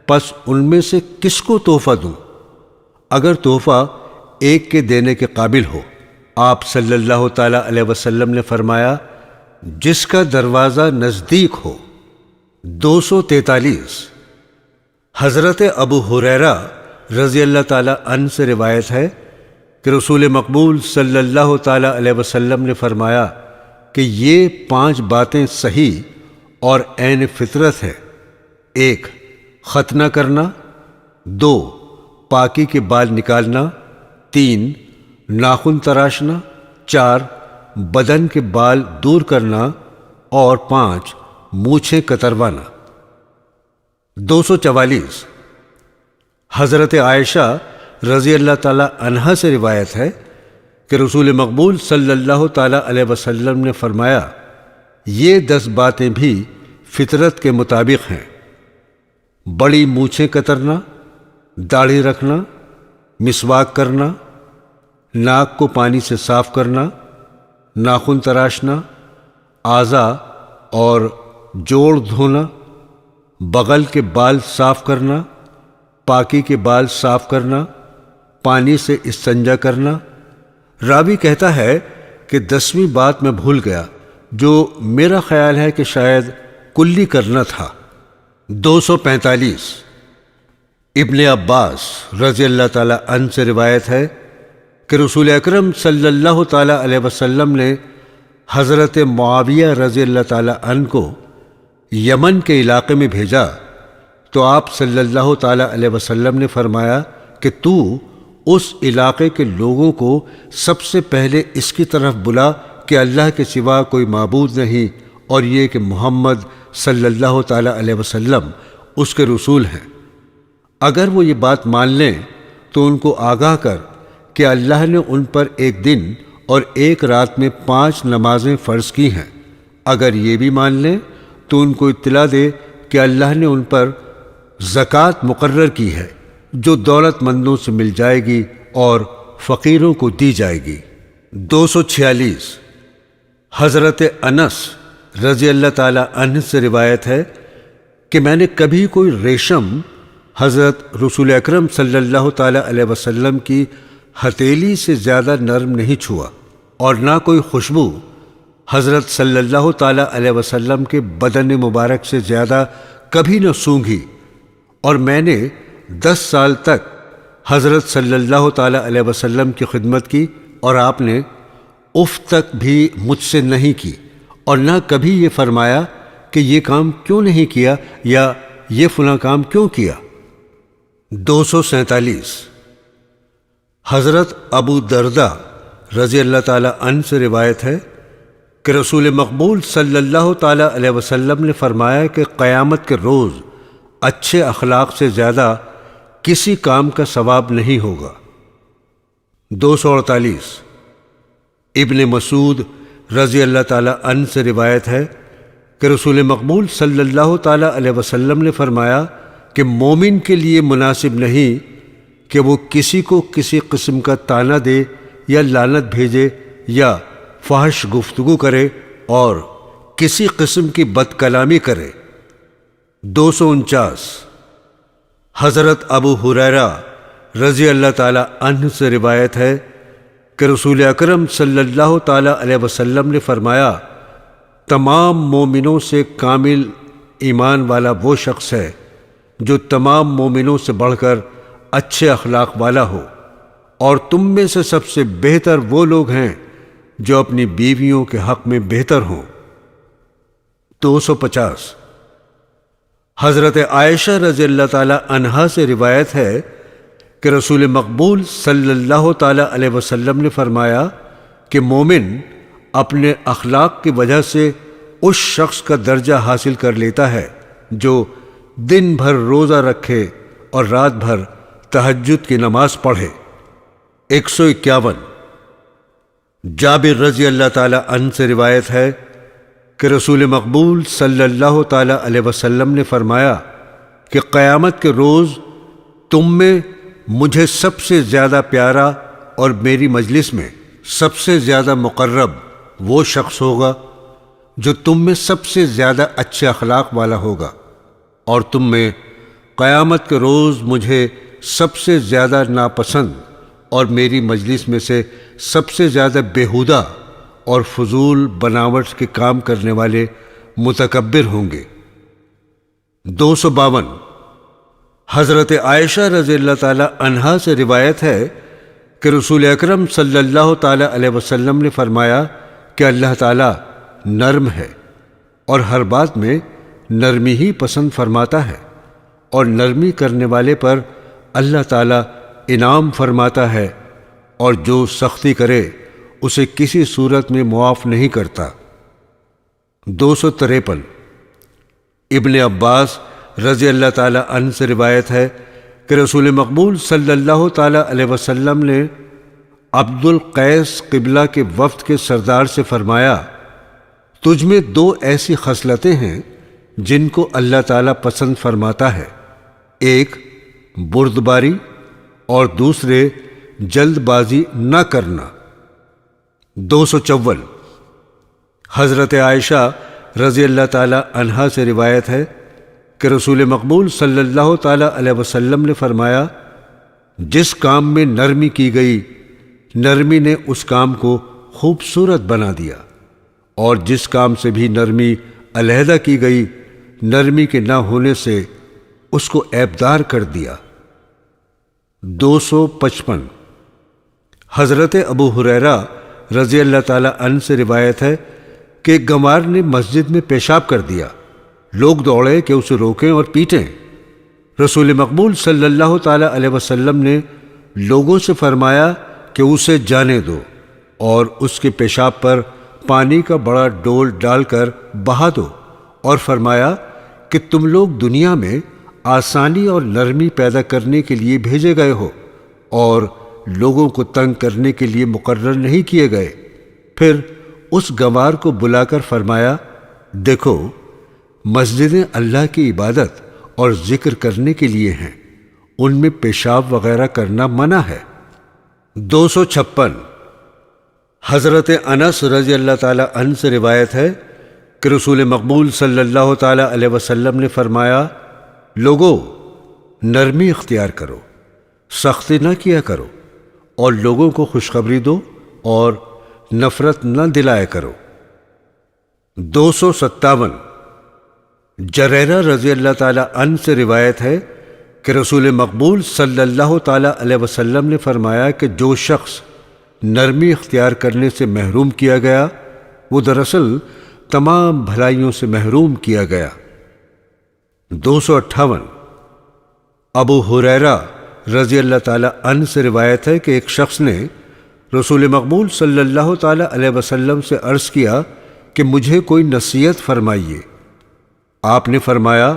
پس ان میں سے کس کو تحفہ دوں؟ اگر تحفہ ایک کے دینے کے قابل ہو۔ آپ صلی اللہ تعالی علیہ وسلم نے فرمایا جس کا دروازہ نزدیک ہو۔ 243 حضرت ابو ہریرہ رضی اللہ تعالی عنہ سے روایت ہے کہ رسول مقبول صلی اللہ تعالی علیہ وسلم نے فرمایا کہ یہ 5 باتیں صحیح اور عین فطرت ہے۔ 1 ختنہ کرنا، 2 پاکی کے بال نکالنا، 3 ناخن تراشنا، 4 بدن کے بال دور کرنا، اور 5 مونچھیں کتروانا۔ 244 حضرت عائشہ رضی اللہ تعالی عنہا سے روایت ہے کہ رسول مقبول صلی اللہ تعالی علیہ وسلم نے فرمایا یہ 10 باتیں بھی فطرت کے مطابق ہیں: بڑی مونچھیں کترنا، داڑھی رکھنا، مسواک کرنا، ناک کو پانی سے صاف کرنا، ناخن تراشنا، اعضاء اور جوڑ دھونا، بغل کے بال صاف کرنا، پاکی کے بال صاف کرنا، پانی سے استنجا کرنا۔ راوی کہتا ہے کہ 10ویں بات میں بھول گیا، جو میرا خیال ہے کہ شاید کلی کرنا تھا۔ 245 ابن عباس رضی اللہ تعالی عنہ سے روایت ہے کہ رسول اکرم صلی اللہ تعالی علیہ وسلم نے حضرت معاویہ رضی اللہ تعالی عنہ کو یمن کے علاقے میں بھیجا تو آپ صلی اللہ تعالی علیہ وسلم نے فرمایا کہ تو اس علاقے کے لوگوں کو سب سے پہلے اس کی طرف بلا کہ اللہ کے سوا کوئی معبود نہیں، اور یہ کہ محمد صلی اللہ تعالی علیہ وسلم اس کے رسول ہیں۔ اگر وہ یہ بات مان لیں تو ان کو آگاہ کر کہ اللہ نے ان پر ایک دن اور ایک رات میں 5 نمازیں فرض کی ہیں۔ اگر یہ بھی مان لیں تو ان کو اطلاع دے کہ اللہ نے ان پر زکوٰۃ مقرر کی ہے جو دولت مندوں سے مل جائے گی اور فقیروں کو دی جائے گی۔ 246 حضرت انس رضی اللہ تعالی عنہ سے روایت ہے کہ میں نے کبھی کوئی ریشم حضرت رسول اکرم صلی اللہ تعالی علیہ وسلم کی ہتھیلی سے زیادہ نرم نہیں چھوا، اور نہ کوئی خوشبو حضرت صلی اللہ تعالی علیہ وسلم کے بدن مبارک سے زیادہ کبھی نہ سونگھی، اور میں نے 10 سال تک حضرت صلی اللہ تعالی علیہ وسلم کی خدمت کی، اور آپ نے اف تک بھی مجھ سے نہیں کی، اور نہ کبھی یہ فرمایا کہ یہ کام کیوں نہیں کیا یا یہ فلاں کام کیوں کیا۔ 247 حضرت ابو دردہ رضی اللہ تعالی عنہ سے روایت ہے کہ رسول مقبول صلی اللہ تعالی علیہ وسلم نے فرمایا کہ قیامت کے روز اچھے اخلاق سے زیادہ کسی کام کا ثواب نہیں ہوگا۔ 248 ابن مسعود رضی اللہ تعالی عنہ سے روایت ہے کہ رسول مقبول صلی اللہ تعالی علیہ وسلم نے فرمایا کہ مومن کے لیے مناسب نہیں کہ وہ کسی کو کسی قسم کا طعنہ دے یا لعنت بھیجے یا فحش گفتگو کرے اور کسی قسم کی بد کلامی کرے۔ 249 حضرت ابو ہریرہ رضی اللہ تعالی عنہ سے روایت ہے کہ رسول اکرم صلی اللہ تعالی علیہ وسلم نے فرمایا تمام مومنوں سے کامل ایمان والا وہ شخص ہے جو تمام مومنوں سے بڑھ کر اچھے اخلاق والا ہو، اور تم میں سے سب سے بہتر وہ لوگ ہیں جو اپنی بیویوں کے حق میں بہتر ہوں۔ 250 حضرت عائشہ رضی اللہ تعالی عنہا سے روایت ہے کہ رسول مقبول صلی اللہ تعالی علیہ وسلم نے فرمایا کہ مومن اپنے اخلاق کی وجہ سے اس شخص کا درجہ حاصل کر لیتا ہے جو دن بھر روزہ رکھے اور رات بھر تہجد کی نماز پڑھے۔ 151 جابر رضی اللہ تعالی عنہ سے روایت ہے کہ رسول مقبول صلی اللہ تعالی علیہ وسلم نے فرمایا کہ قیامت کے روز تم میں مجھے سب سے زیادہ پیارا اور میری مجلس میں سب سے زیادہ مقرب وہ شخص ہوگا جو تم میں سب سے زیادہ اچھے اخلاق والا ہوگا، اور تم میں قیامت کے روز مجھے سب سے زیادہ ناپسند اور میری مجلس میں سے سب سے زیادہ بیہودہ اور فضول بناوٹ کے کام کرنے والے متکبر ہوں گے۔ 252 حضرت عائشہ رضی اللہ تعالی عنہا سے روایت ہے کہ رسول اکرم صلی اللہ تعالی علیہ وسلم نے فرمایا کہ اللہ تعالی نرم ہے اور ہر بات میں نرمی ہی پسند فرماتا ہے، اور نرمی کرنے والے پر اللہ تعالی انعام فرماتا ہے، اور جو سختی کرے اسے کسی صورت میں معاف نہیں کرتا۔ 253 ابن عباس رضی اللہ تعالی عنہ سے روایت ہے کہ رسول مقبول صلی اللہ تعالی علیہ وسلم نے عبد القیس قبلہ کے وفد کے سردار سے فرمایا، تجھ میں 2 ایسی خصلتیں ہیں جن کو اللہ تعالیٰ پسند فرماتا ہے، ایک بردباری اور دوسرے جلد بازی نہ کرنا۔ 254 حضرت عائشہ رضی اللہ تعالی عنہا سے روایت ہے کہ رسول مقبول صلی اللہ تعالی علیہ وسلم نے فرمایا، جس کام میں نرمی کی گئی نرمی نے اس کام کو خوبصورت بنا دیا، اور جس کام سے بھی نرمی علیحدہ کی گئی نرمی کے نہ ہونے سے اس کو عیبدار کر دیا۔ 255 حضرت ابو ہریرہ رضی اللہ تعالی عنہ سے روایت ہے کہ ایک گنوار نے مسجد میں پیشاب کر دیا، لوگ دوڑے کہ اسے روکیں اور پیٹیں۔ رسول مقبول صلی اللہ تعالی علیہ وسلم نے لوگوں سے فرمایا کہ اسے جانے دو، اور اس کے پیشاب پر پانی کا بڑا ڈول ڈال کر بہا دو، اور فرمایا کہ تم لوگ دنیا میں آسانی اور نرمی پیدا کرنے کے لیے بھیجے گئے ہو، اور لوگوں کو تنگ کرنے کے لیے مقرر نہیں کیے گئے۔ پھر اس گنوار کو بلا کر فرمایا، دیکھو مسجدیں اللہ کی عبادت اور ذکر کرنے کے لیے ہیں، ان میں پیشاب وغیرہ کرنا منع ہے۔ 256 حضرت انس رضی اللہ تعالی عنہ سے روایت ہے کہ رسول مقبول صلی اللہ تعالی علیہ وسلم نے فرمایا، لوگو نرمی اختیار کرو، سختی نہ کیا کرو، اور لوگوں کو خوشخبری دو اور نفرت نہ دلایا کرو۔ 257 جریرہ رضی اللہ تعالی عنہ سے روایت ہے کہ رسول مقبول صلی اللہ تعالی علیہ وسلم نے فرمایا کہ جو شخص نرمی اختیار کرنے سے محروم کیا گیا وہ دراصل تمام بھلائیوں سے محروم کیا گیا۔ 258 ابو ہریرہ رضی اللہ تعالی عنہ سے روایت ہے کہ ایک شخص نے رسول مقبول صلی اللہ تعالی علیہ وسلم سے عرض کیا کہ مجھے کوئی نصیحت فرمائیے۔ آپ نے فرمایا،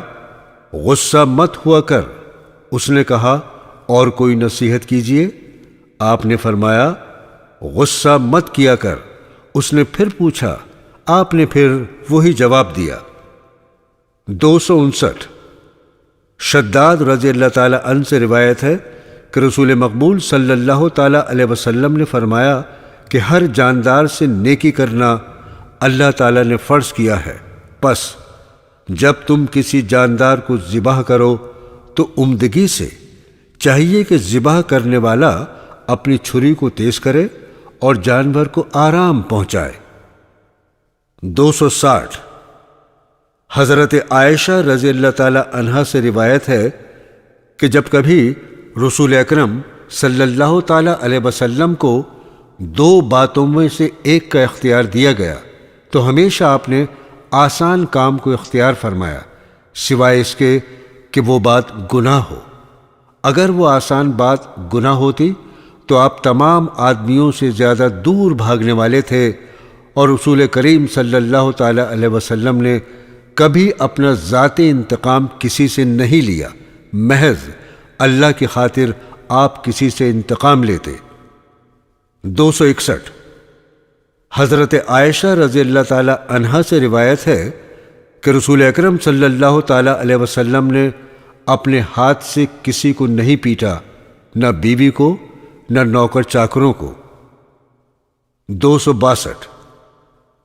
غصہ مت ہوا کر۔ اس نے کہا، اور کوئی نصیحت کیجیے۔ آپ نے فرمایا، غصہ مت کیا کر۔ اس نے پھر پوچھا، آپ نے پھر وہی جواب دیا۔ 259 شداد رضی اللہ تعالی عنہ سے روایت ہے کہ رسول مقبول صلی اللہ تعالی علیہ وسلم نے فرمایا کہ ہر جاندار سے نیکی کرنا اللہ تعالی نے فرض کیا ہے، پس جب تم کسی جاندار کو ذبح کرو تو عمدگی سے چاہیے کہ ذبح کرنے والا اپنی چھری کو تیز کرے اور جانور کو آرام پہنچائے۔ 260 حضرت عائشہ رضی اللہ تعالی عنہا سے روایت ہے کہ جب کبھی رسول اکرم صلی اللہ تعالی علیہ وسلم کو 2 باتوں میں سے ایک کا اختیار دیا گیا تو ہمیشہ آپ نے آسان کام کو اختیار فرمایا، سوائے اس کے کہ وہ بات گناہ ہو۔ اگر وہ آسان بات گناہ ہوتی تو آپ تمام آدمیوں سے زیادہ دور بھاگنے والے تھے اور رسول کریم صلی اللہ تعالی علیہ وسلم نے کبھی اپنا ذاتی انتقام کسی سے نہیں لیا، محض اللہ کی خاطر آپ کسی سے انتقام لیتے۔ 261 حضرت عائشہ رضی اللہ تعالی عنہا سے روایت ہے کہ رسول اکرم صلی اللہ تعالی علیہ وسلم نے اپنے ہاتھ سے کسی کو نہیں پیٹا، نہ بیوی کو نہ نوکر چاکروں کو۔ 262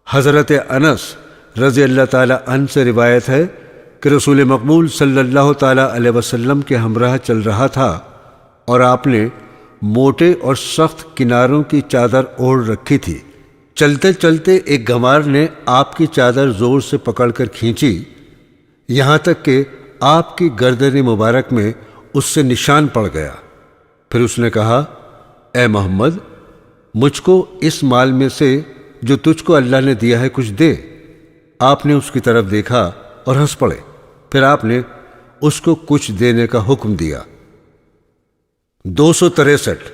حضرت انس رضی اللہ تعالی عنہ سے روایت ہے کہ رسول مقبول صلی اللہ تعالی علیہ وسلم کے ہمراہ چل رہا تھا اور آپ نے موٹے اور سخت کناروں کی چادر اوڑھ رکھی تھی۔ چلتے چلتے ایک گنوار نے آپ کی چادر زور سے پکڑ کر کھینچی، یہاں تک کہ آپ کی گردن مبارک میں اس سے نشان پڑ گیا۔ پھر اس نے کہا، اے محمد، مجھ کو اس مال میں سے جو تجھ کو اللہ نے دیا ہے کچھ دے۔ آپ نے اس کی طرف دیکھا اور ہنس پڑے۔ پھر آپ نے اس کو کچھ دینے کا حکم دیا۔ 263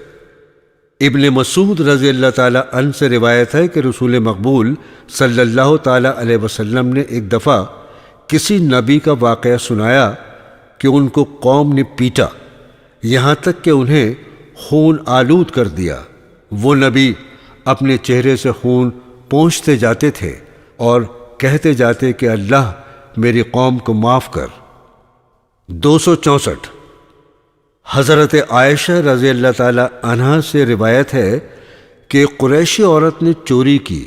ابن مسعود رضی اللہ تعالی عنہ سے روایت ہے کہ رسول مقبول صلی اللہ تعالی علیہ وسلم نے ایک دفعہ کسی نبی کا واقعہ سنایا کہ ان کو قوم نے پیٹا، یہاں تک کہ انہیں خون آلود کر دیا۔ وہ نبی اپنے چہرے سے خون پونچھتے جاتے تھے اور کہتے جاتے کہ اللہ میری قوم کو معاف کر۔ 264 حضرت عائشہ رضی اللہ تعالی عنہا سے روایت ہے کہ قریشی عورت نے چوری کی۔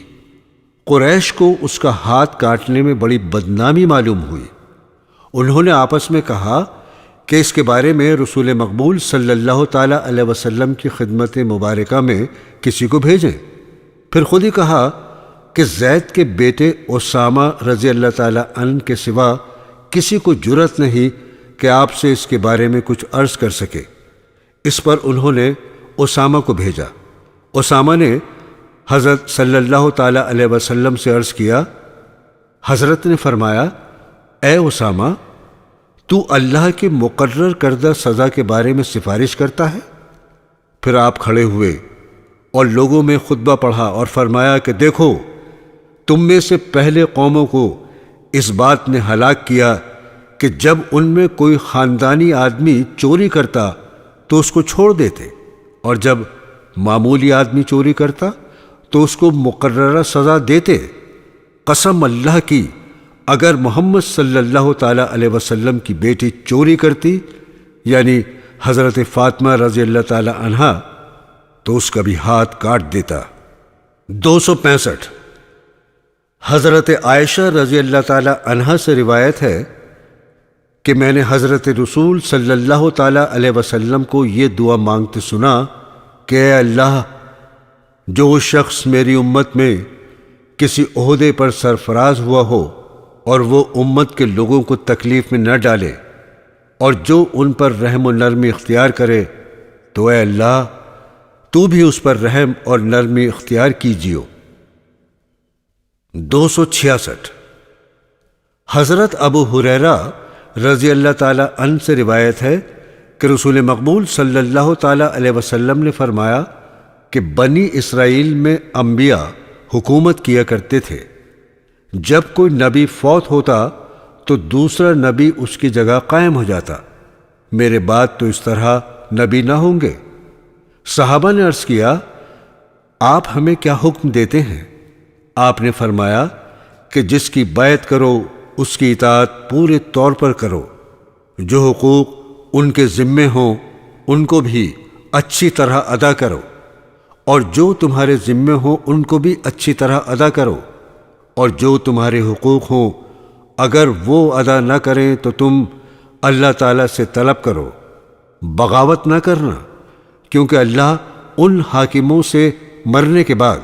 قریش کو اس کا ہاتھ کاٹنے میں بڑی بدنامی معلوم ہوئی۔ انہوں نے آپس میں کہا کہ اس کے بارے میں رسول مقبول صلی اللہ تعالی علیہ وسلم کی خدمت مبارکہ میں کسی کو بھیجیں۔ پھر خود ہی کہا کہ زید کے بیٹے اسامہ رضی اللہ تعالی عنہ کے سوا کسی کو جرأت نہیں کہ آپ سے اس کے بارے میں کچھ عرض کر سکے۔ اس پر انہوں نے اسامہ کو بھیجا۔ اسامہ نے حضرت صلی اللہ تعالی علیہ وسلم سے عرض کیا۔ حضرت نے فرمایا، اے اسامہ، تو اللہ کے مقرر کردہ سزا کے بارے میں سفارش کرتا ہے؟ پھر آپ کھڑے ہوئے اور لوگوں میں خطبہ پڑھا اور فرمایا کہ دیکھو، تم میں سے پہلے قوموں کو اس بات نے ہلاک کیا کہ جب ان میں کوئی خاندانی آدمی چوری کرتا تو اس کو چھوڑ دیتے، اور جب معمولی آدمی چوری کرتا تو اس کو مقررہ سزا دیتے۔ قسم اللہ کی، اگر محمد صلی اللہ تعالی علیہ وسلم کی بیٹی چوری کرتی، یعنی حضرت فاطمہ رضی اللہ تعالی عنہا، تو اس کا بھی ہاتھ کاٹ دیتا۔ 265 حضرت عائشہ رضی اللہ تعالی عنہا سے روایت ہے کہ میں نے حضرت رسول صلی اللہ تعالی علیہ وسلم کو یہ دعا مانگتے سنا کہ اے اللہ، جو شخص میری امت میں کسی عہدے پر سرفراز ہوا ہو اور وہ امت کے لوگوں کو تکلیف میں نہ ڈالے، اور جو ان پر رحم و نرمی اختیار کرے، تو اے اللہ تو بھی اس پر رحم اور نرمی اختیار کیجیو۔ 266 حضرت ابو ہریرہ رضی اللہ تعالی عنہ سے روایت ہے کہ رسول مقبول صلی اللہ تعالی علیہ وسلم نے فرمایا کہ بنی اسرائیل میں انبیاء حکومت کیا کرتے تھے۔ جب کوئی نبی فوت ہوتا تو دوسرا نبی اس کی جگہ قائم ہو جاتا۔ میرے بعد تو اس طرح نبی نہ ہوں گے۔ صحابہ نے عرض کیا، آپ ہمیں کیا حکم دیتے ہیں؟ آپ نے فرمایا کہ جس کی بیعت کرو اس کی اطاعت پورے طور پر کرو، جو حقوق ان کے ذمے ہوں ان کو بھی اچھی طرح ادا کرو، اور جو تمہارے ذمے ہوں ان کو بھی اچھی طرح ادا کرو، اور جو تمہارے حقوق ہوں اگر وہ ادا نہ کریں تو تم اللہ تعالیٰ سے طلب کرو۔ بغاوت نہ کرنا، کیونکہ اللہ ان حاکموں سے مرنے کے بعد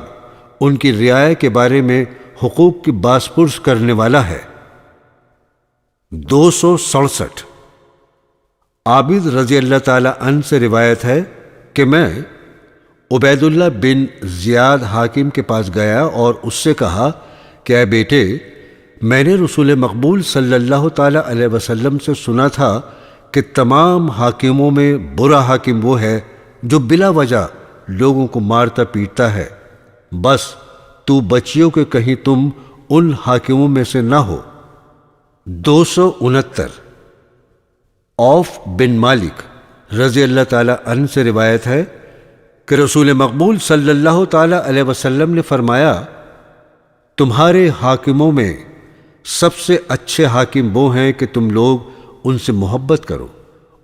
ان کی رعایا کے بارے میں حقوق کی باز پرس کرنے والا ہے۔ 267 عابد رضی اللہ تعالی عنہ سے روایت ہے کہ میں عبید اللہ بن زیاد حاکم کے پاس گیا اور اس سے کہا کہ اے بیٹے، میں نے رسول مقبول صلی اللہ تعالی علیہ وسلم سے سنا تھا کہ تمام حاکموں میں برا حاکم وہ ہے جو بلا وجہ لوگوں کو مارتا پیٹتا ہے۔ بس تو بچیوں کے کہیں تم ان حاکموں میں سے نہ ہو۔ 269 عوف بن مالک رضی اللہ تعالی عنہ سے روایت ہے کہ رسول مقبول صلی اللہ تعالی علیہ وسلم نے فرمایا، تمہارے حاکموں میں سب سے اچھے حاکم وہ ہیں کہ تم لوگ ان سے محبت کرو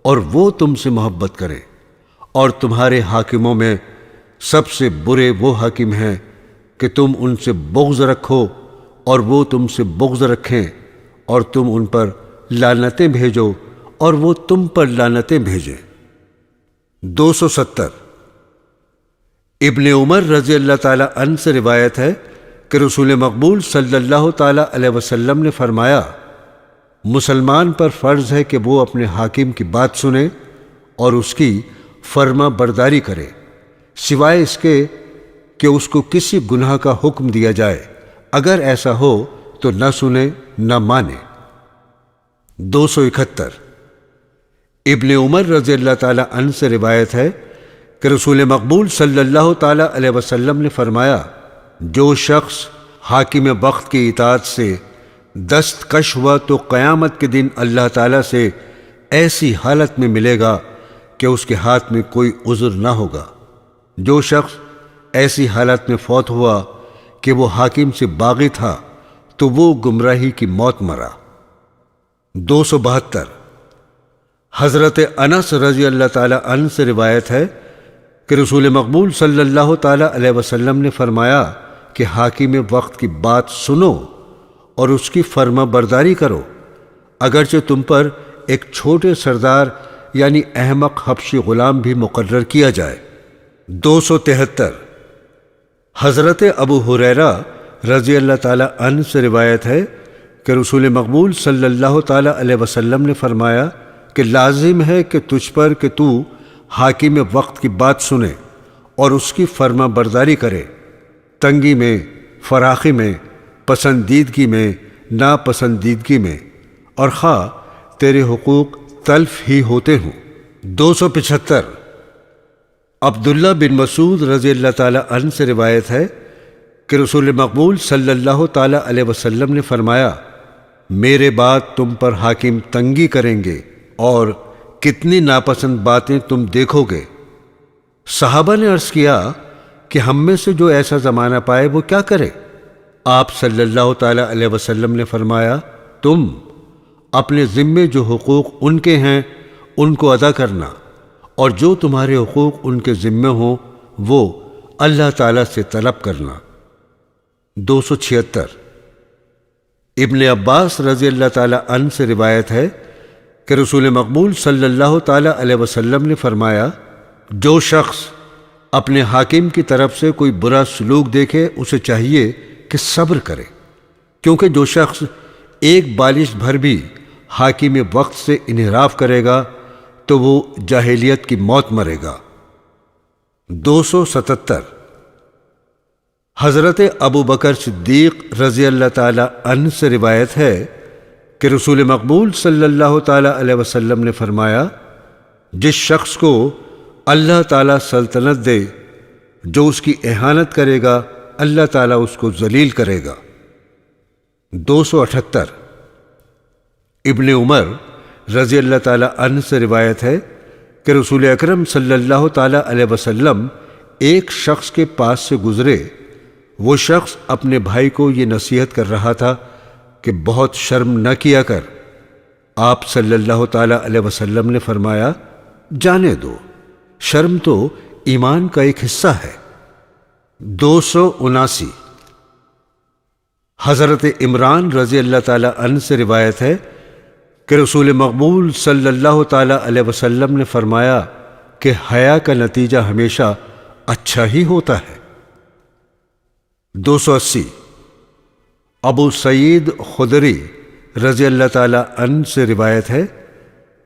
اور وہ تم سے محبت کریں، اور تمہارے حاکموں میں سب سے برے وہ حاکم ہیں کہ تم ان سے بغض رکھو اور وہ تم سے بغض رکھیں، اور تم ان پر لعنتیں بھیجو اور وہ تم پر لعنتیں بھیجیں۔ 270 ابن عمر رضی اللہ تعالی عنہ سے روایت ہے کہ رسول مقبول صلی اللہ تعالی علیہ وسلم نے فرمایا، مسلمان پر فرض ہے کہ وہ اپنے حاکم کی بات سنے اور اس کی فرما برداری کرے، سوائے اس کے کہ اس کو کسی گناہ کا حکم دیا جائے، اگر ایسا ہو تو نہ سنے نہ مانے۔ 271 ابن عمر رضی اللہ تعالی عنہ سے روایت ہے کہ رسول مقبول صلی اللہ تعالی علیہ وسلم نے فرمایا، جو شخص حاکم وقت کی اطاعت سے دستکش ہوا تو قیامت کے دن اللہ تعالیٰ سے ایسی حالت میں ملے گا کہ اس کے ہاتھ میں کوئی عذر نہ ہوگا۔ جو شخص ایسی حالت میں فوت ہوا کہ وہ حاکم سے باغی تھا تو وہ گمراہی کی موت مرا۔ 272 حضرت انس رضی اللہ تعالی عنہ سے روایت ہے کہ رسول مقبول صلی اللہ تعالی علیہ وسلم نے فرمایا کہ حاکم وقت کی بات سنو اور اس کی فرما برداری کرو، اگرچہ تم پر ایک چھوٹے سردار یعنی احمق حبشی غلام بھی مقرر کیا جائے۔ 273 حضرت ابو ہریرہ رضی اللہ تعالی عنہ سے روایت ہے کہ رسول مقبول صلی اللہ تعالی علیہ وسلم نے فرمایا کہ لازم ہے کہ تجھ پر کہ تو حاکم وقت کی بات سنے اور اس کی فرما برداری کرے، تنگی میں، فراخی میں، پسندیدگی میں، ناپسندیدگی میں، اور خواہ تیرے حقوق تلف ہی ہوتے ہوں۔ 275 عبداللہ بن مسعود رضی اللہ تعالی عنہ سے روایت ہے کہ رسول مقبول صلی اللہ تعالی علیہ وسلم نے فرمایا، میرے بعد تم پر حاکم تنگی کریں گے اور کتنی ناپسند باتیں تم دیکھو گے۔ صحابہ نے عرض کیا کہ ہم میں سے جو ایسا زمانہ پائے وہ کیا کرے؟ آپ صلی اللہ تعالی علیہ وسلم نے فرمایا، تم اپنے ذمے جو حقوق ان کے ہیں ان کو ادا کرنا، اور جو تمہارے حقوق ان کے ذمے ہوں وہ اللہ تعالیٰ سے طلب کرنا۔ 276 ابن عباس رضی اللہ تعالی عنہ سے روایت ہے کہ رسول مقبول صلی اللہ تعالی علیہ وسلم نے فرمایا، جو شخص اپنے حاکم کی طرف سے کوئی برا سلوک دیکھے اسے چاہیے کہ صبر کرے، کیونکہ جو شخص ایک بالش بھر بھی حاکم وقت سے انحراف کرے گا تو وہ جاہلیت کی موت مرے گا۔ 277 حضرت ابو بکر صدیق رضی اللہ تعالی عنہ سے روایت ہے کہ رسول مقبول صلی اللہ تعالی علیہ وسلم نے فرمایا، جس شخص کو اللہ تعالیٰ سلطنت دے، جو اس کی اہانت کرے گا اللہ تعالیٰ اس کو ذلیل کرے گا۔ 278 ابن عمر رضی اللہ تعالی عنہ سے روایت ہے کہ رسول اکرم صلی اللہ تعالی علیہ وسلم ایک شخص کے پاس سے گزرے۔ وہ شخص اپنے بھائی کو یہ نصیحت کر رہا تھا کہ بہت شرم نہ کیا کر۔ آپ صلی اللہ تعالی علیہ وسلم نے فرمایا، جانے دو، شرم تو ایمان کا ایک حصہ ہے۔ 279 حضرت عمران رضی اللہ تعالی عنہ سے روایت ہے کہ رسول مقبول صلی اللہ تعالی علیہ وسلم نے فرمایا کہ حیا کا نتیجہ ہمیشہ اچھا ہی ہوتا ہے۔ 280 ابو سعید خدری رضی اللہ تعالی عنہ سے روایت ہے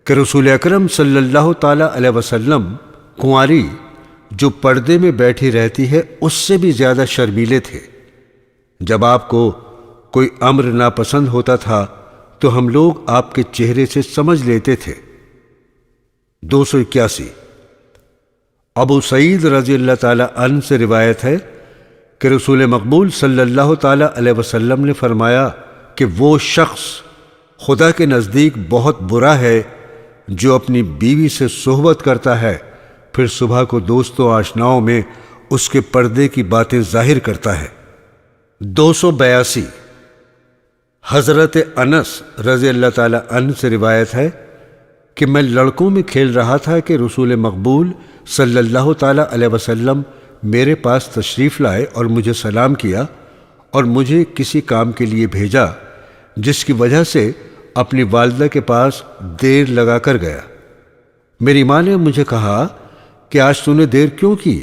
کہ رسول اکرم صلی اللہ تعالی علیہ وسلم کنواری جو پردے میں بیٹھی رہتی ہے اس سے بھی زیادہ شرمیلے تھے۔ جب آپ کو کوئی امر ناپسند ہوتا تھا تو ہم لوگ آپ کے چہرے سے سمجھ لیتے تھے۔ 281 ابو سعید رضی اللہ تعالی عنہ سے روایت ہے کہ رسول مقبول صلی اللہ تعالی علیہ وسلم نے فرمایا کہ وہ شخص خدا کے نزدیک بہت برا ہے جو اپنی بیوی سے صحبت کرتا ہے، پھر صبح کو دوستوں آشناؤں میں اس کے پردے کی باتیں ظاہر کرتا ہے۔ 282 حضرت انس رضی اللہ تعالی عنہ سے روایت ہے کہ میں لڑکوں میں کھیل رہا تھا کہ رسول مقبول صلی اللہ تعالی علیہ وسلم میرے پاس تشریف لائے اور مجھے سلام کیا اور مجھے کسی کام کے لیے بھیجا، جس کی وجہ سے اپنی والدہ کے پاس دیر لگا کر گیا۔ میری ماں نے مجھے کہا کہ آج تو نے دیر کیوں کی؟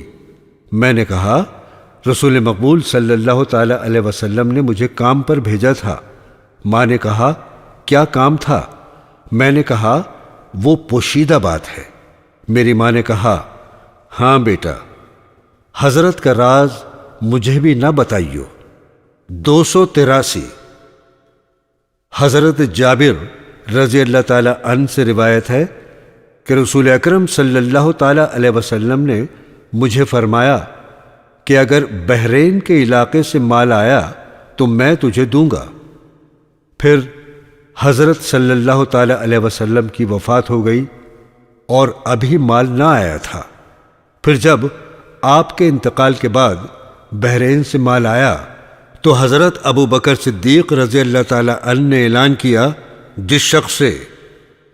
میں نے کہا رسول مقبول صلی اللہ تعالی علیہ وسلم نے مجھے کام پر بھیجا تھا۔ ماں نے کہا کیا کام تھا؟ میں نے کہا وہ پوشیدہ بات ہے۔ میری ماں نے کہا ہاں بیٹا، حضرت کا راز مجھے بھی نہ بتائیو۔ 283 حضرت جابر رضی اللہ تعالی عنہ سے روایت ہے کہ رسول اکرم صلی اللہ تعالی علیہ وسلم نے مجھے فرمایا کہ اگر بحرین کے علاقے سے مال آیا تو میں تجھے دوں گا۔ پھر حضرت صلی اللہ تعالی علیہ وسلم کی وفات ہو گئی اور ابھی مال نہ آیا تھا۔ پھر جب آپ کے انتقال کے بعد بحرین سے مال آیا تو حضرت ابو بکر صدیق رضی اللہ تعالی عنہ نے اعلان کیا، جس شخص سے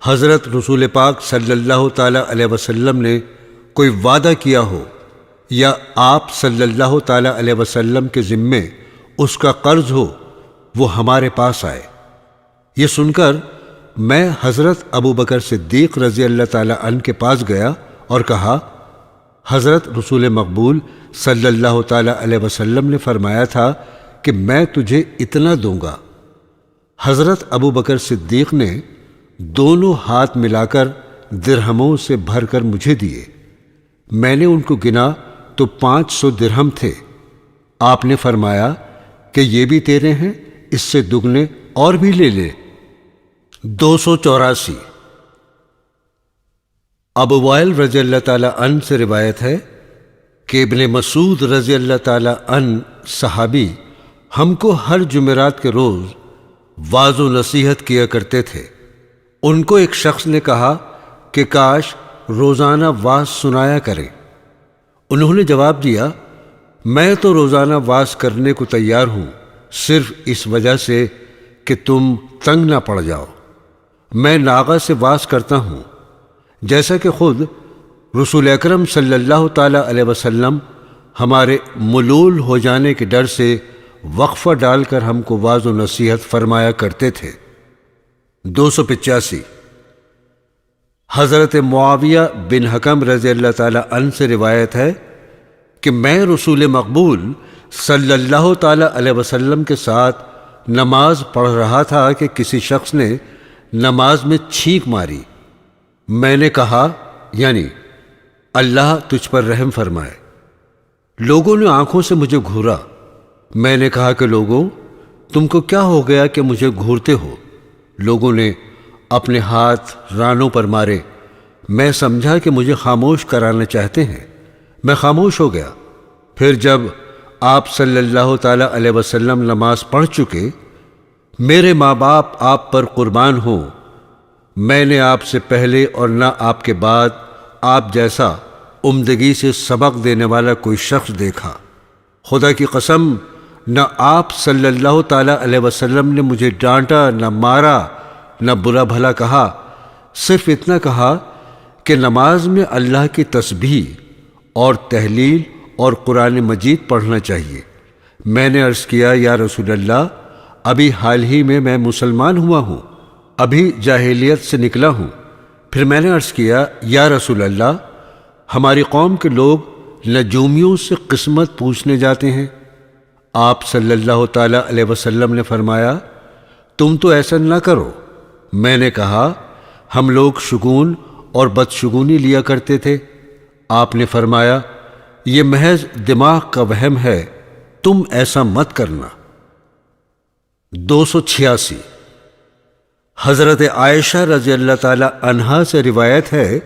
حضرت رسول پاک صلی اللہ تعالی علیہ وسلم نے کوئی وعدہ کیا ہو یا آپ صلی اللہ تعالی علیہ وسلم کے ذمے اس کا قرض ہو، وہ ہمارے پاس آئے۔ یہ سن کر میں حضرت ابو بکر صدیق رضی اللہ تعالی عنہ کے پاس گیا اور کہا حضرت رسول مقبول صلی اللہ تعالی علیہ وسلم نے فرمایا تھا کہ میں تجھے اتنا دوں گا۔ حضرت ابو بکر صدیق نے دونوں ہاتھ ملا کر درہموں سے بھر کر مجھے دیے۔ میں نے ان کو گنا تو 500 درہم تھے۔ آپ نے فرمایا کہ یہ بھی تیرے ہیں، اس سے دگنے اور بھی لے لے۔ 284 ابو وائل رضی اللہ تعالی عنہ سے روایت ہے کہ ابن مسعود رضی اللہ تعالی عنہ صحابی ہم کو ہر جمعرات کے روز واعظ و نصیحت کیا کرتے تھے۔ ان کو ایک شخص نے کہا کہ کاش روزانہ واعظ سنایا کریں۔ انہوں نے جواب دیا میں تو روزانہ واعظ کرنے کو تیار ہوں، صرف اس وجہ سے کہ تم تنگ نہ پڑ جاؤ۔ میں ناغہ سے واعظ کرتا ہوں، جیسا کہ خود رسول اکرم صلی اللہ تعالی علیہ وسلم ہمارے ملول ہو جانے کے ڈر سے وقفہ ڈال کر ہم کو واعظ و نصیحت فرمایا کرتے تھے۔ 285 حضرت معاویہ بن حکم رضی اللہ تعالی عنہ سے روایت ہے کہ میں رسول مقبول صلی اللہ تعالی علیہ وسلم کے ساتھ نماز پڑھ رہا تھا کہ کسی شخص نے نماز میں چھینک ماری۔ میں نے کہا یعنی اللہ تجھ پر رحم فرمائے۔ لوگوں نے آنکھوں سے مجھے گھورا۔ میں نے کہا کہ لوگوں تم کو کیا ہو گیا کہ مجھے گھورتے ہو؟ لوگوں نے اپنے ہاتھ رانوں پر مارے۔ میں سمجھا کہ مجھے خاموش کرانا چاہتے ہیں، میں خاموش ہو گیا۔ پھر جب آپ صلی اللہ تعالی علیہ وسلم نماز پڑھ چکے، میرے ماں باپ آپ پر قربان ہوں، میں نے آپ سے پہلے اور نہ آپ کے بعد آپ جیسا عمدگی سے سبق دینے والا کوئی شخص دیکھا۔ خدا کی قسم نہ آپ صلی اللہ تعالی علیہ وسلم نے مجھے ڈانٹا، نہ مارا، نہ برا بھلا کہا، صرف اتنا کہا کہ نماز میں اللہ کی تسبیح اور تحلیل اور قرآن مجید پڑھنا چاہیے۔ میں نے عرض کیا یا رسول اللہ ابھی حال ہی میں مسلمان ہوا ہوں، ابھی جاہلیت سے نکلا ہوں۔ پھر میں نے عرض کیا یا رسول اللہ ہماری قوم کے لوگ نجومیوں سے قسمت پوچھنے جاتے ہیں۔ آپ صلی اللہ تعالی علیہ وسلم نے فرمایا تم تو ایسا نہ کرو۔ میں نے کہا ہم لوگ شگون اور بدشگونی لیا کرتے تھے۔ آپ نے فرمایا یہ محض دماغ کا وہم ہے، تم ایسا مت کرنا۔ 286 حضرت عائشہ رضی اللہ تعالی عنہا سے روایت ہے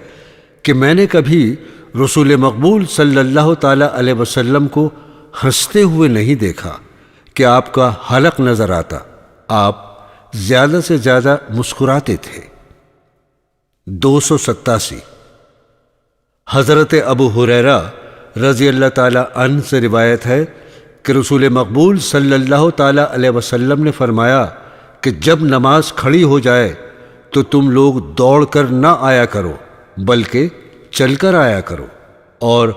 کہ میں نے کبھی رسول مقبول صلی اللہ تعالی علیہ وسلم کو ہنستے ہوئے نہیں دیکھا کہ آپ کا حلق نظر آتا، آپ زیادہ سے زیادہ مسکراتے تھے۔ 287 حضرت ابو ہریرہ رضی اللہ تعالی عنہ سے روایت ہے کہ رسول مقبول صلی اللہ تعالی علیہ وسلم نے فرمایا کہ جب نماز کھڑی ہو جائے تو تم لوگ دوڑ کر نہ آیا کرو بلکہ چل کر آیا کرو، اور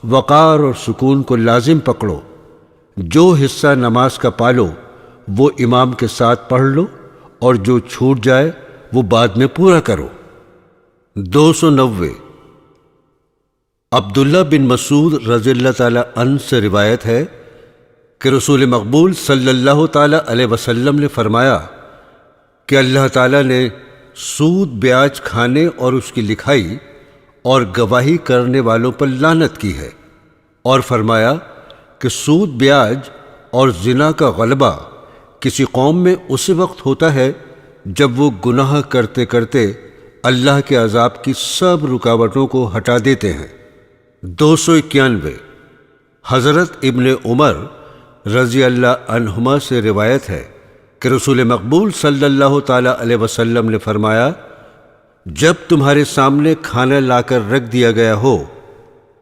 وقار اور سکون کو لازم پکڑو۔ جو حصہ نماز کا پالو وہ امام کے ساتھ پڑھ لو، اور جو چھوٹ جائے وہ بعد میں پورا کرو۔ 290 عبداللہ بن مسعود رضی اللہ تعالی عنہ سے روایت ہے کہ رسول مقبول صلی اللہ تعالی علیہ وسلم نے فرمایا کہ اللہ تعالی نے سود بیاج کھانے اور اس کی لکھائی اور گواہی کرنے والوں پر لعنت کی ہے، اور فرمایا کہ سود بیاج اور زنا کا غلبہ کسی قوم میں اسی وقت ہوتا ہے جب وہ گناہ کرتے کرتے اللہ کے عذاب کی سب رکاوٹوں کو ہٹا دیتے ہیں۔ 291 حضرت ابن عمر رضی اللہ عنہما سے روایت ہے کہ رسول مقبول صلی اللہ تعالی علیہ وسلم نے فرمایا، جب تمہارے سامنے کھانا لا کر رکھ دیا گیا ہو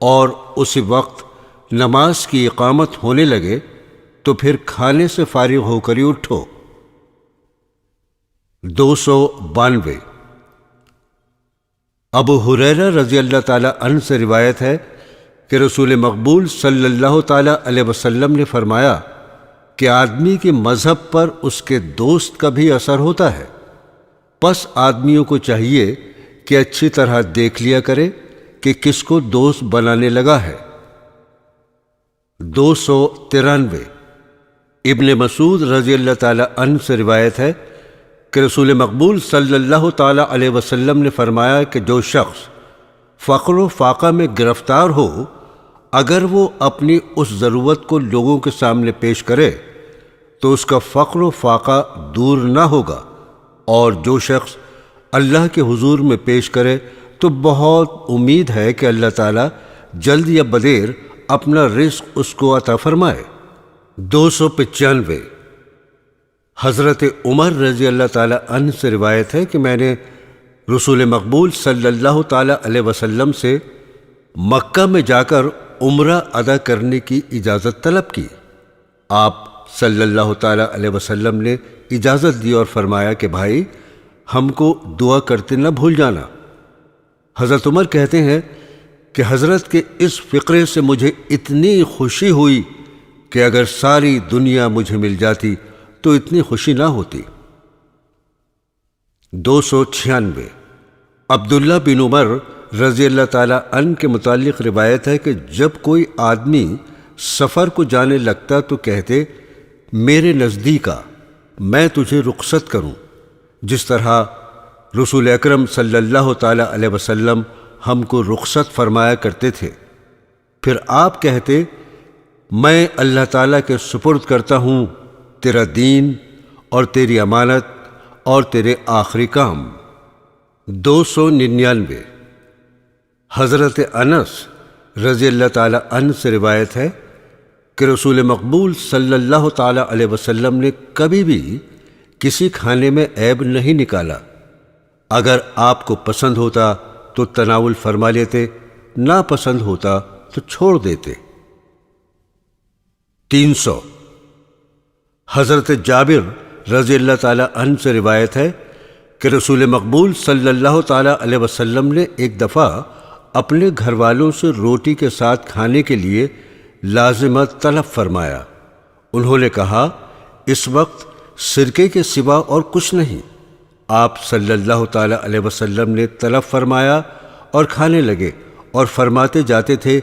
اور اسی وقت نماز کی اقامت ہونے لگے تو پھر کھانے سے فارغ ہو کر ہی اٹھو۔ 292 ابو ہریرہ رضی اللہ تعالی عنہ سے روایت ہے کہ رسول مقبول صلی اللہ تعالی علیہ وسلم نے فرمایا کہ آدمی کے مذہب پر اس کے دوست کا بھی اثر ہوتا ہے، پس آدمیوں کو چاہیے کہ اچھی طرح دیکھ لیا کرے کہ کس کو دوست بنانے لگا ہے۔ 293 ابن مسعود رضی اللہ تعالی عنہ سے روایت ہے کہ رسول مقبول صلی اللہ تعالی علیہ وسلم نے فرمایا کہ جو شخص فقر و فاقہ میں گرفتار ہو، اگر وہ اپنی اس ضرورت کو لوگوں کے سامنے پیش کرے تو اس کا فقر و فاقہ دور نہ ہوگا، اور جو شخص اللہ کے حضور میں پیش کرے تو بہت امید ہے کہ اللہ تعالیٰ جلد یا بدیر اپنا رزق اس کو عطا فرمائے۔ 295 حضرت عمر رضی اللہ تعالی عنہ سے روایت ہے کہ میں نے رسول مقبول صلی اللہ تعالی علیہ وسلم سے مکہ میں جا کر عمرہ ادا کرنے کی اجازت طلب کی۔ آپ صلی اللہ تعالی علیہ وسلم نے اجازت دی اور فرمایا کہ بھائی ہم کو دعا کرتے نہ بھول جانا۔ حضرت عمر کہتے ہیں کہ حضرت کے اس فقرے سے مجھے اتنی خوشی ہوئی کہ اگر ساری دنیا مجھے مل جاتی تو اتنی خوشی نہ ہوتی۔ 296 عبداللہ بن عمر رضی اللہ تعالی عنہ کے متعلق روایت ہے کہ جب کوئی آدمی سفر کو جانے لگتا تو کہتے، میرے نزدیک آ، میں تجھے رخصت کروں، جس طرح رسول اکرم صلی اللہ تعالی علیہ وسلم ہم کو رخصت فرمایا کرتے تھے۔ پھر آپ کہتے، میں اللہ تعالیٰ کے سپرد کرتا ہوں تیرا دین اور تیری امانت اور تیرے آخری کام۔ 299 حضرت انس رضی اللہ تعالی عنہ سے روایت ہے کہ رسول مقبول صلی اللہ تعالی علیہ وسلم نے کبھی بھی کسی کھانے میں عیب نہیں نکالا، اگر آپ کو پسند ہوتا تو تناول فرما لیتے، نہ پسند ہوتا تو چھوڑ دیتے۔ 300 حضرت جابر رضی اللہ تعالی عنہ سے روایت ہے کہ رسول مقبول صلی اللہ تعالی علیہ وسلم نے ایک دفعہ اپنے گھر والوں سے روٹی کے ساتھ کھانے کے لیے لازمت طلب فرمایا۔ انہوں نے کہا، اس وقت سرکے کے سوا اور کچھ نہیں۔ آپ صلی اللہ تعالی علیہ وسلم نے طلب فرمایا اور کھانے لگے، اور فرماتے جاتے تھے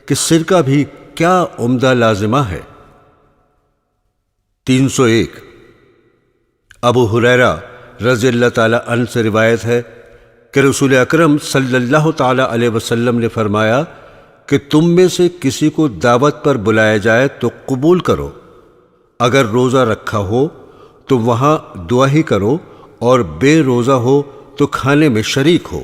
کہ سرکہ بھی کیا عمدہ لازمہ ہے۔ 301 ابو ہریرہ رضی اللہ تعالی عنہ سے روایت ہے کہ رسول اکرم صلی اللہ تعالی علیہ وسلم نے فرمایا کہ تم میں سے کسی کو دعوت پر بلایا جائے تو قبول کرو، اگر روزہ رکھا ہو تو وہاں دعا ہی کرو، اور بے روزہ ہو تو کھانے میں شریک ہو۔